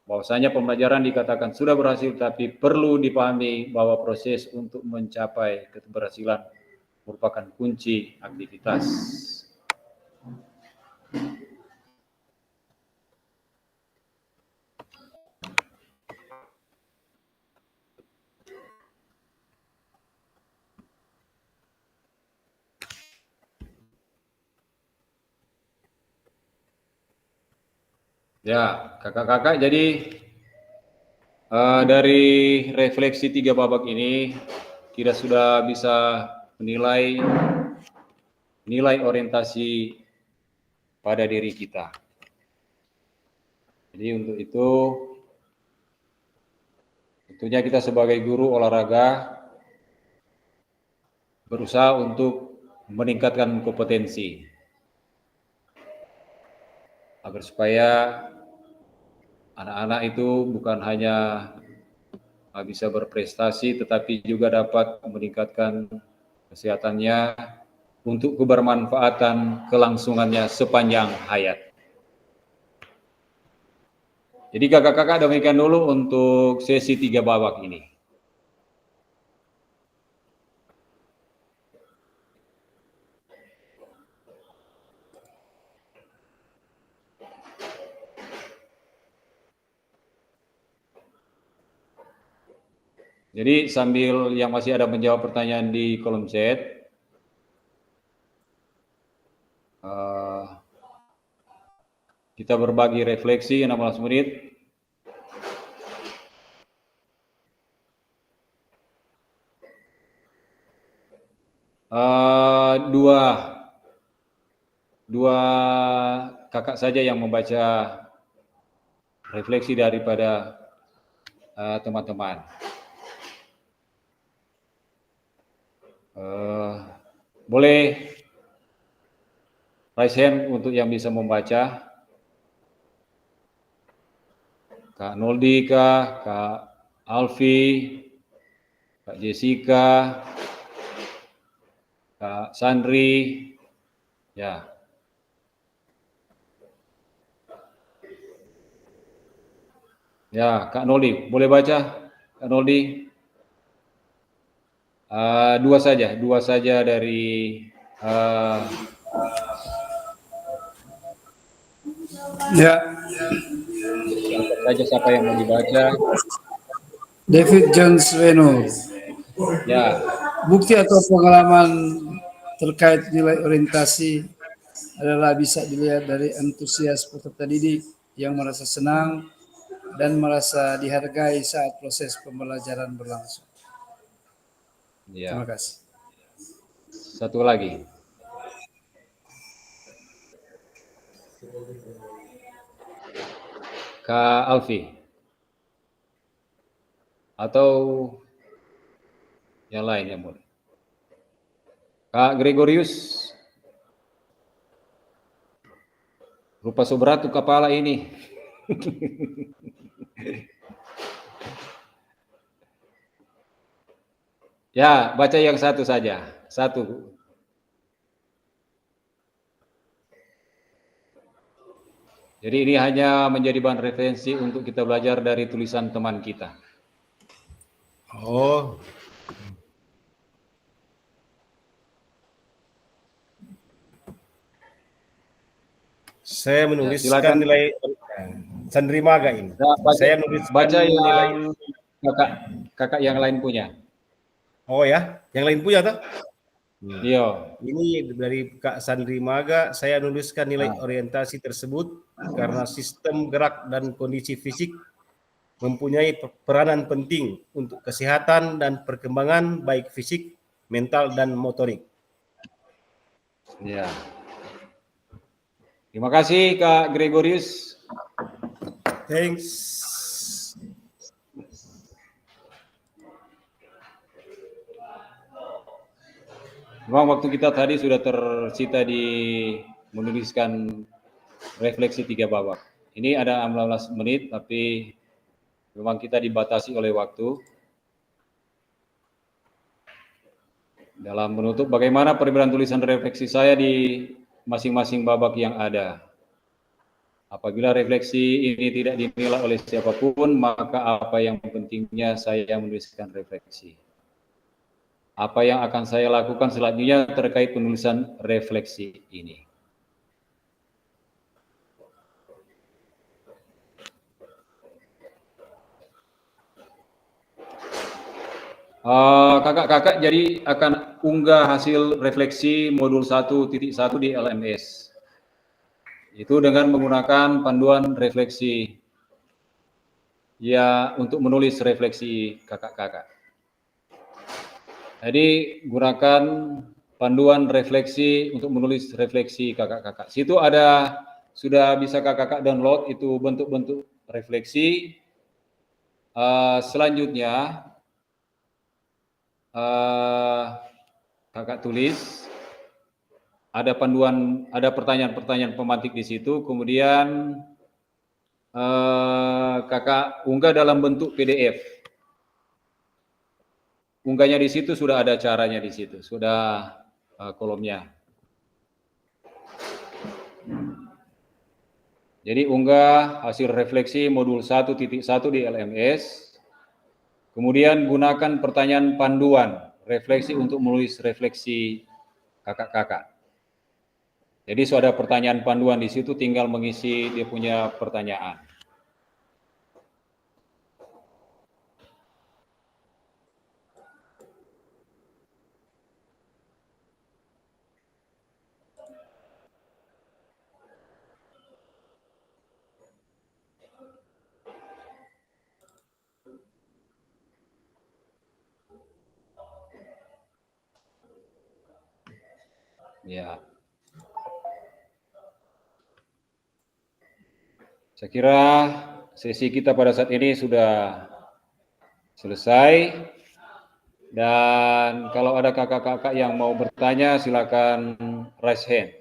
S1: Bahwasanya pembelajaran dikatakan sudah berhasil, tapi perlu dipahami bahwa proses untuk mencapai keberhasilan merupakan kunci aktivitas. Ya, kakak-kakak, jadi dari refleksi 3 babak ini kita sudah bisa menilai nilai orientasi pada diri kita. Jadi untuk itu tentunya kita sebagai guru olahraga berusaha untuk meningkatkan kompetensi agar supaya anak-anak itu bukan hanya bisa berprestasi, tetapi juga dapat meningkatkan kesehatannya untuk kebermanfaatan kelangsungannya sepanjang hayat. Jadi kakak-kakak demikian dulu untuk sesi 3 babak ini. Jadi sambil yang masih ada menjawab pertanyaan di kolom chat, kita berbagi refleksi 16 menit. Dua kakak saja yang membaca refleksi daripada teman-teman. Boleh raise hand untuk yang bisa membaca. Kak Noldi kah, Kak Alfi, Kak Jessica, Kak Sandri, ya. Ya, Kak Noldi, boleh baca, Kak Noldi? Dua saja dari
S6: Ya,
S1: saja siapa yang mau dibaca.
S6: David John Sweno.
S1: Ya,
S6: Bukti atau pengalaman terkait nilai orientasi adalah bisa dilihat dari antusias peserta didik yang merasa senang dan merasa dihargai saat proses pembelajaran berlangsung.
S1: ya.
S6: Terima kasih.
S1: Satu lagi. Kak Alfi. Atau yang lain yang boleh. Kak Gregorius. Rupa sobratu kepala ini. Ya, baca yang satu saja. Satu. Jadi ini hanya menjadi bahan referensi untuk kita belajar dari tulisan teman kita.
S5: Oh. Saya menuliskan
S1: silakan.
S5: nilai Sandri Maga ini.
S1: Nah,
S5: Saya menuliskan
S1: baca yang
S5: nilai
S1: kakak yang lain punya.
S5: Oh ya, yang lain punya toh?
S1: Iya.
S5: Ini dari Kak Sandri Maga, saya nuliskan nilai orientasi tersebut karena sistem gerak dan kondisi fisik mempunyai peranan penting untuk kesehatan dan perkembangan baik fisik, mental, dan motorik.
S1: Ya. Terima kasih Kak Gregorius.
S5: Thanks.
S1: Memang waktu kita tadi sudah tersita di menuliskan refleksi 3 babak. Ini ada 16 menit, tapi memang kita dibatasi oleh waktu. Dalam menutup, bagaimana perbedaan tulisan refleksi saya di masing-masing babak yang ada. Apabila refleksi ini tidak dinilai oleh siapapun, maka apa yang pentingnya saya menuliskan refleksi. Apa yang akan saya lakukan selanjutnya terkait penulisan refleksi ini. Kakak-kakak jadi akan unggah hasil refleksi modul 1.1 di LMS. Itu dengan menggunakan panduan refleksi ya untuk menulis refleksi kakak-kakak. Jadi gunakan panduan refleksi untuk menulis refleksi kakak-kakak. Situ ada, sudah bisa kakak-kakak download itu bentuk-bentuk refleksi. Selanjutnya kakak tulis, ada panduan, ada pertanyaan-pertanyaan pemantik di situ, kemudian kakak unggah dalam bentuk PDF. Unggahnya di situ sudah ada caranya di situ, sudah kolomnya. Jadi unggah hasil refleksi modul 1.1 di LMS. Kemudian gunakan pertanyaan panduan refleksi untuk menulis refleksi kakak-kakak. Jadi sudah ada pertanyaan panduan di situ, tinggal mengisi dia punya pertanyaan. Ya. Saya kira sesi kita pada saat ini sudah selesai. Dan kalau ada kakak-kakak yang mau bertanya, silakan raise hand.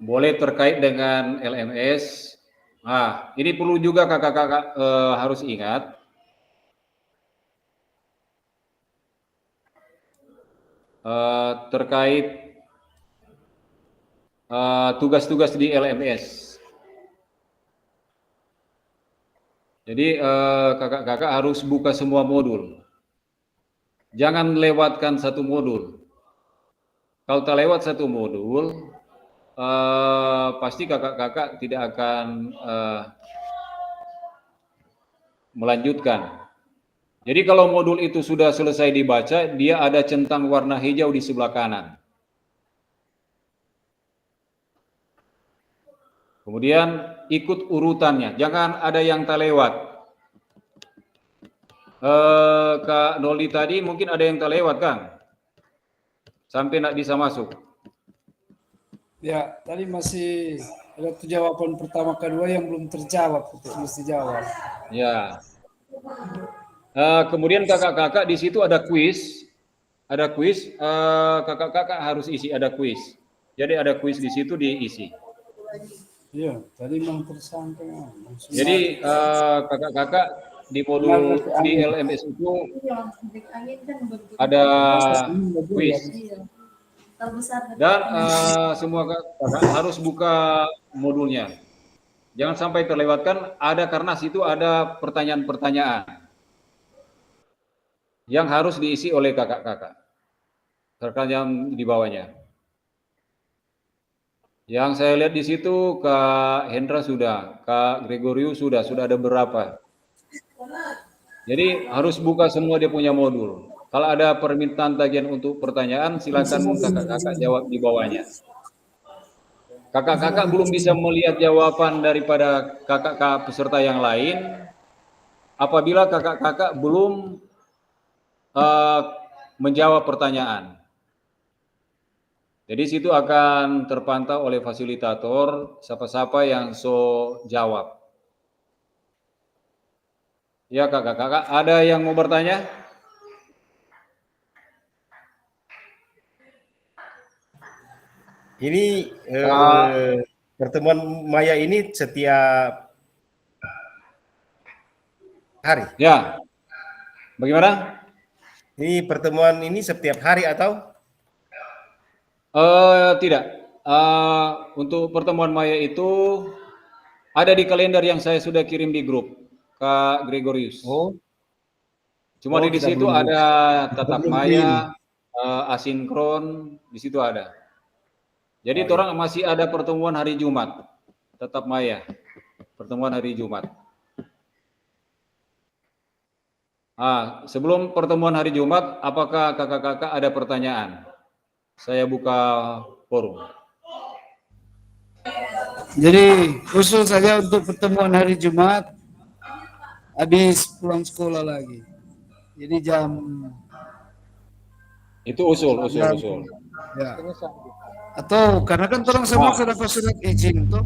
S1: Boleh terkait dengan LMS. Nah, ini perlu juga kakak-kakak harus ingat. Terkait tugas-tugas di LMS. Jadi kakak-kakak harus buka semua modul. Jangan lewatkan satu modul. Kalau tak lewat satu modul, pasti kakak-kakak tidak akan melanjutkan. Jadi kalau modul itu sudah selesai dibaca, dia ada centang warna hijau di sebelah kanan. Kemudian ikut urutannya, jangan ada yang tak lewat. Kak Noli tadi mungkin ada yang tak lewat, Kang? Sampai nak bisa masuk.
S6: Ya, tadi masih ada jawaban pertama kedua yang belum terjawab, itu mesti jawab.
S1: Ya. Kemudian kakak-kakak di situ ada kuis, kakak-kakak harus isi, ada kuis. Jadi ada kuis di situ diisi.
S6: Iya, tadi memang tersangka.
S1: Jadi kakak-kakak di modul di LMS itu ada kuis. Dan semua kakak harus buka modulnya. Jangan sampai terlewatkan, ada karena situ ada pertanyaan-pertanyaan yang harus diisi oleh kakak-kakak. Pertanyaan di bawahnya. Yang saya lihat di situ Kak Hendra sudah, Kak Gregorius sudah ada berapa. Jadi harus buka semua dia punya modul. Kalau ada permintaan tagihan untuk pertanyaan, silakan kakak-kakak jawab di bawahnya. Kakak-kakak belum bisa melihat jawaban daripada kakak-kakak peserta yang lain apabila kakak-kakak belum menjawab pertanyaan. Jadi situ akan terpantau oleh fasilitator siapa-siapa yang jawab. Ya kakak-kakak, ada yang mau bertanya?
S5: Ini pertemuan Maya ini setiap hari.
S1: Ya. Bagaimana?
S5: Ini pertemuan ini setiap hari atau?
S1: Tidak. Untuk pertemuan Maya itu ada di kalender yang saya sudah kirim di grup, Kak Gregorius.
S5: Oh.
S1: Cuma di situ ada tatap Maya, asinkron, di situ ada. Jadi orang masih ada pertemuan hari Jumat, tatap Maya, pertemuan hari Jumat. Sebelum pertemuan hari Jumat, apakah kakak-kakak ada pertanyaan? Saya buka forum.
S6: Jadi usul saja untuk pertemuan hari Jumat, habis pulang sekolah lagi. Jadi jam
S1: itu usul.
S6: Ya. Atau karena kan orang semua sudah dapat surat izin tuh,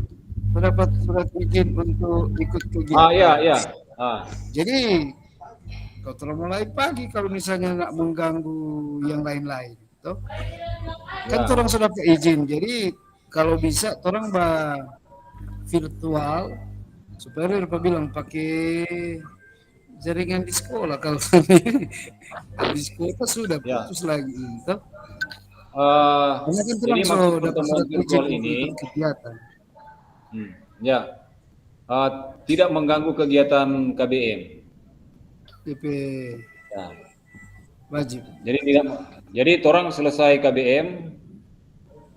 S6: dapat surat izin untuk ikut kegiatan.
S1: Iya.
S6: Jadi kau terus mulai pagi kalau misalnya nggak mengganggu yang lain-lain, tuh. Kan orang sudah dapat izin. Jadi kalau bisa orang virtual supaya lupa bilang pakai jaringan di sekolah kalau di sekolah sudah putus lagi, tuh.
S1: Jadi maksud pertemuan virtual ini tidak mengganggu kegiatan KBM.
S6: DP wajib.
S1: Jadi orang selesai KBM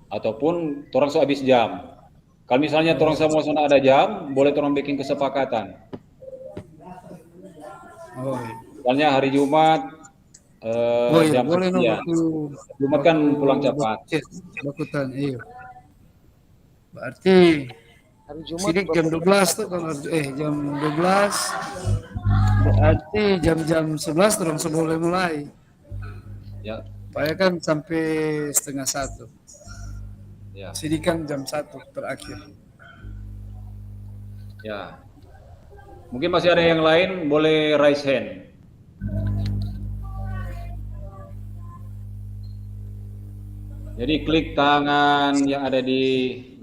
S1: ataupun orang habis jam. Kalau misalnya orang semua sana ada jam, boleh orang bikin kesepakatan. Misalnya hari Jumat jam sekian. Jumat kan pulang cepat.
S6: Berarti hari Jumat jam 12 tuh kalau jam 12 Berarti jam-jam 11 terus boleh mulai.
S1: Ya,
S6: Supaya kan sampai setengah 1.
S1: ya,
S6: Sidikan jam 1 terakhir.
S1: ya. Mungkin masih ada yang lain, boleh raise hand. Jadi klik tangan yang ada di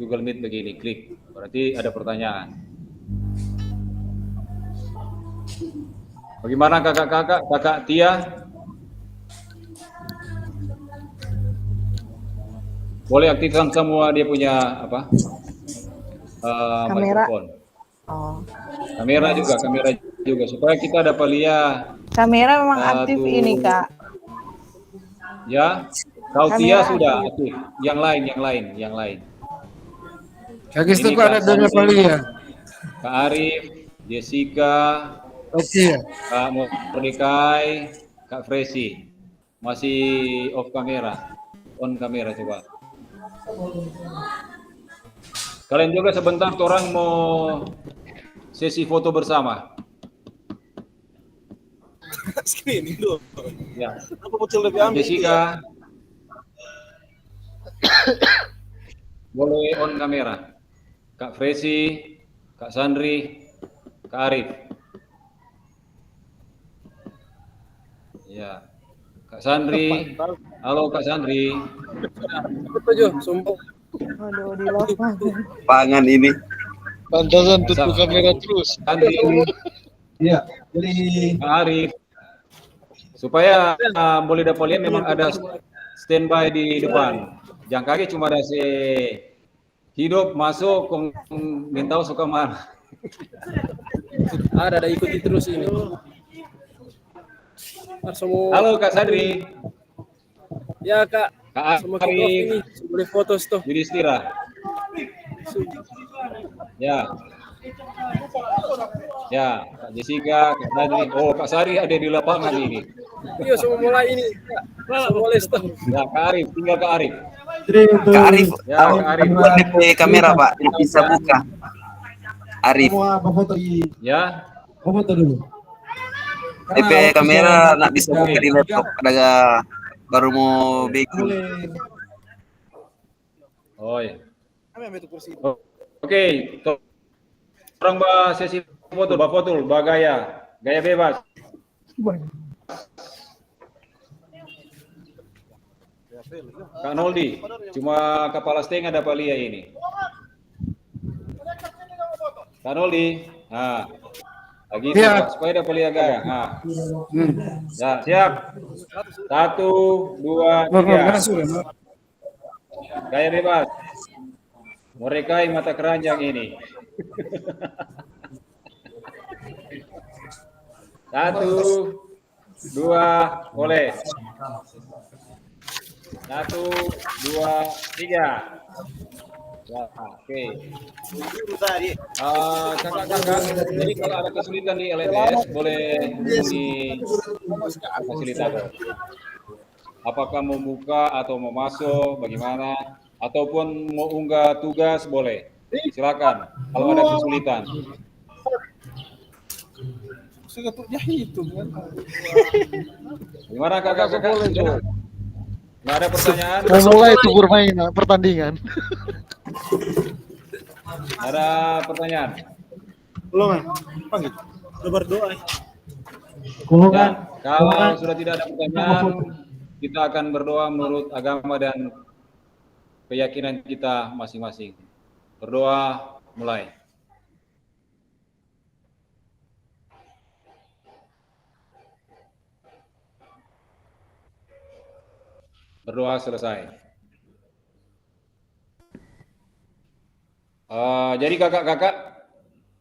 S1: Google Meet begini, klik. Berarti ada pertanyaan. Bagaimana kakak-kakak, kakak Tia? Boleh aktifkan semua dia punya apa?
S7: Kamera.
S1: Mikrofon.
S7: Oh.
S1: Kamera juga supaya kita dapat lihat.
S7: Kamera memang aktif
S1: Satu.
S7: ini, Kak.
S1: Ya, kau
S7: Kamera
S1: Tia sudah
S7: aktif.
S1: aktif. Yang lain.
S6: Kak
S1: Ini
S6: Gisto kok ada
S1: Kak
S6: dari
S1: Sandi,
S6: Valia.
S1: Kak Arif, Jessica,
S6: Oke.
S1: Kak Mordecai, Kak Fresi. Masih off kamera. On kamera coba. Kalian juga sebentar orang mau sesi foto bersama.
S2: Screening dulu.
S1: Ya.
S2: Apa bocil lebih ambil?
S1: Jessica. Boleh on kamera. Kak Fresi, Kak Sandri, Kak Arif. Ya. Kak Sandri. Halo Kak Sandri.
S7: Waduh, di love banget.
S3: Pangan ini.
S8: Pantasan tutup kamera terus.
S1: Sandri.
S6: Iya. Jadi
S1: Kak Arif. Supaya boleh dapat lihat memang ada standby di depan. Jangan kaget cuma ada si hidup masuk minta suka mana.
S8: Ada ikuti terus ini.
S1: Halo Kak Sadri.
S8: Ya Kak,
S1: Kak
S8: sama kick off ini
S1: Arif.
S8: boleh foto tuh.
S1: Yudhistira. Ya. Ya, Kak Jessica, Kak Sadri. Oh, Kak Sari ada di lapangan ini.
S8: Iya, semua mulai ini. Kak. Semua mulai stop.
S1: Ya, Kak Arif, tinggal Kak Arif.
S3: Kak Arif,
S1: Ya, Kak Arif.
S3: buat DP kamera Pak, yang bisa buka. Arif,
S1: Ya.
S3: DP kamera nak bisa buka di laptop. Ada baru mau bikin.
S1: Oh, ya. Oke, orang bahas sesi foto, gaya bebas. Kak Noldi, cuma kepala setengah ada palia ini. Kak Noldi, nah, lagi
S6: Siap.
S1: supaya ada palia gaya. Nah, ya siap. 1, 2, 3. Gaya bebas. Merekai mata keranjang ini. 1, 2, boleh. 1, 2, 3. Ya, oke. Kakak-kakak, jadi kalau ada kesulitan di LMS, boleh hubungi fasilitator. Apakah mau buka atau mau masuk, bagaimana? Ataupun mau unggah tugas, boleh. Silakan, kalau ada kesulitan. Gimana kakak-kakak? Nggak ada pertanyaan?
S8: Mulai itu bermain pertandingan.
S1: Ada pertanyaan?
S2: Belum, panggil. Udah berdoa.
S1: Dan kalau sudah tidak ada pertanyaan, kita akan berdoa menurut agama dan keyakinan kita masing-masing. Berdoa, mulai. Berdoa selesai. Jadi kakak-kakak,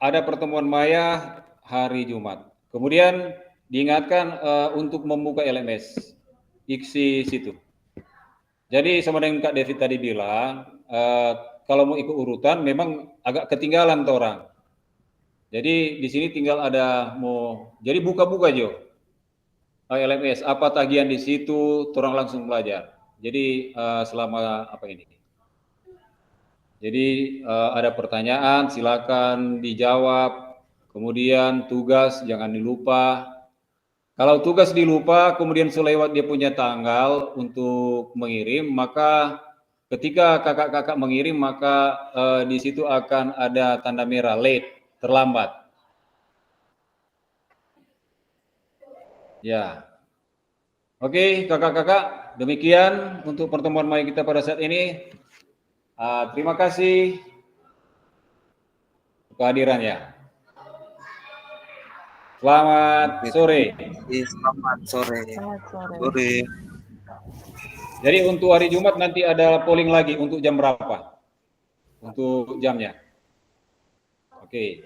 S1: ada pertemuan maya hari Jumat. Kemudian diingatkan untuk membuka LMS, isi situ. Jadi sama dengan Kak David tadi bilang, kalau mau ikut urutan memang agak ketinggalan tuh orang. Jadi di sini tinggal ada jadi buka-buka Jo. LMS, apa tagihan di situ, orang langsung belajar. Jadi selama apa ini? Jadi ada pertanyaan, silakan dijawab. Kemudian tugas jangan dilupa. Kalau tugas dilupa, kemudian selewat dia punya tanggal untuk mengirim, maka ketika kakak-kakak mengirim, maka di situ akan ada tanda merah late, terlambat. Ya. Oke, kakak-kakak, demikian untuk pertemuan main kita pada saat ini. Terima kasih kehadirannya. Selamat sore.
S3: Selamat sore.
S7: Selamat sore.
S3: Sore.
S1: Jadi untuk hari Jumat nanti ada polling lagi untuk jam berapa? Untuk jamnya. Oke.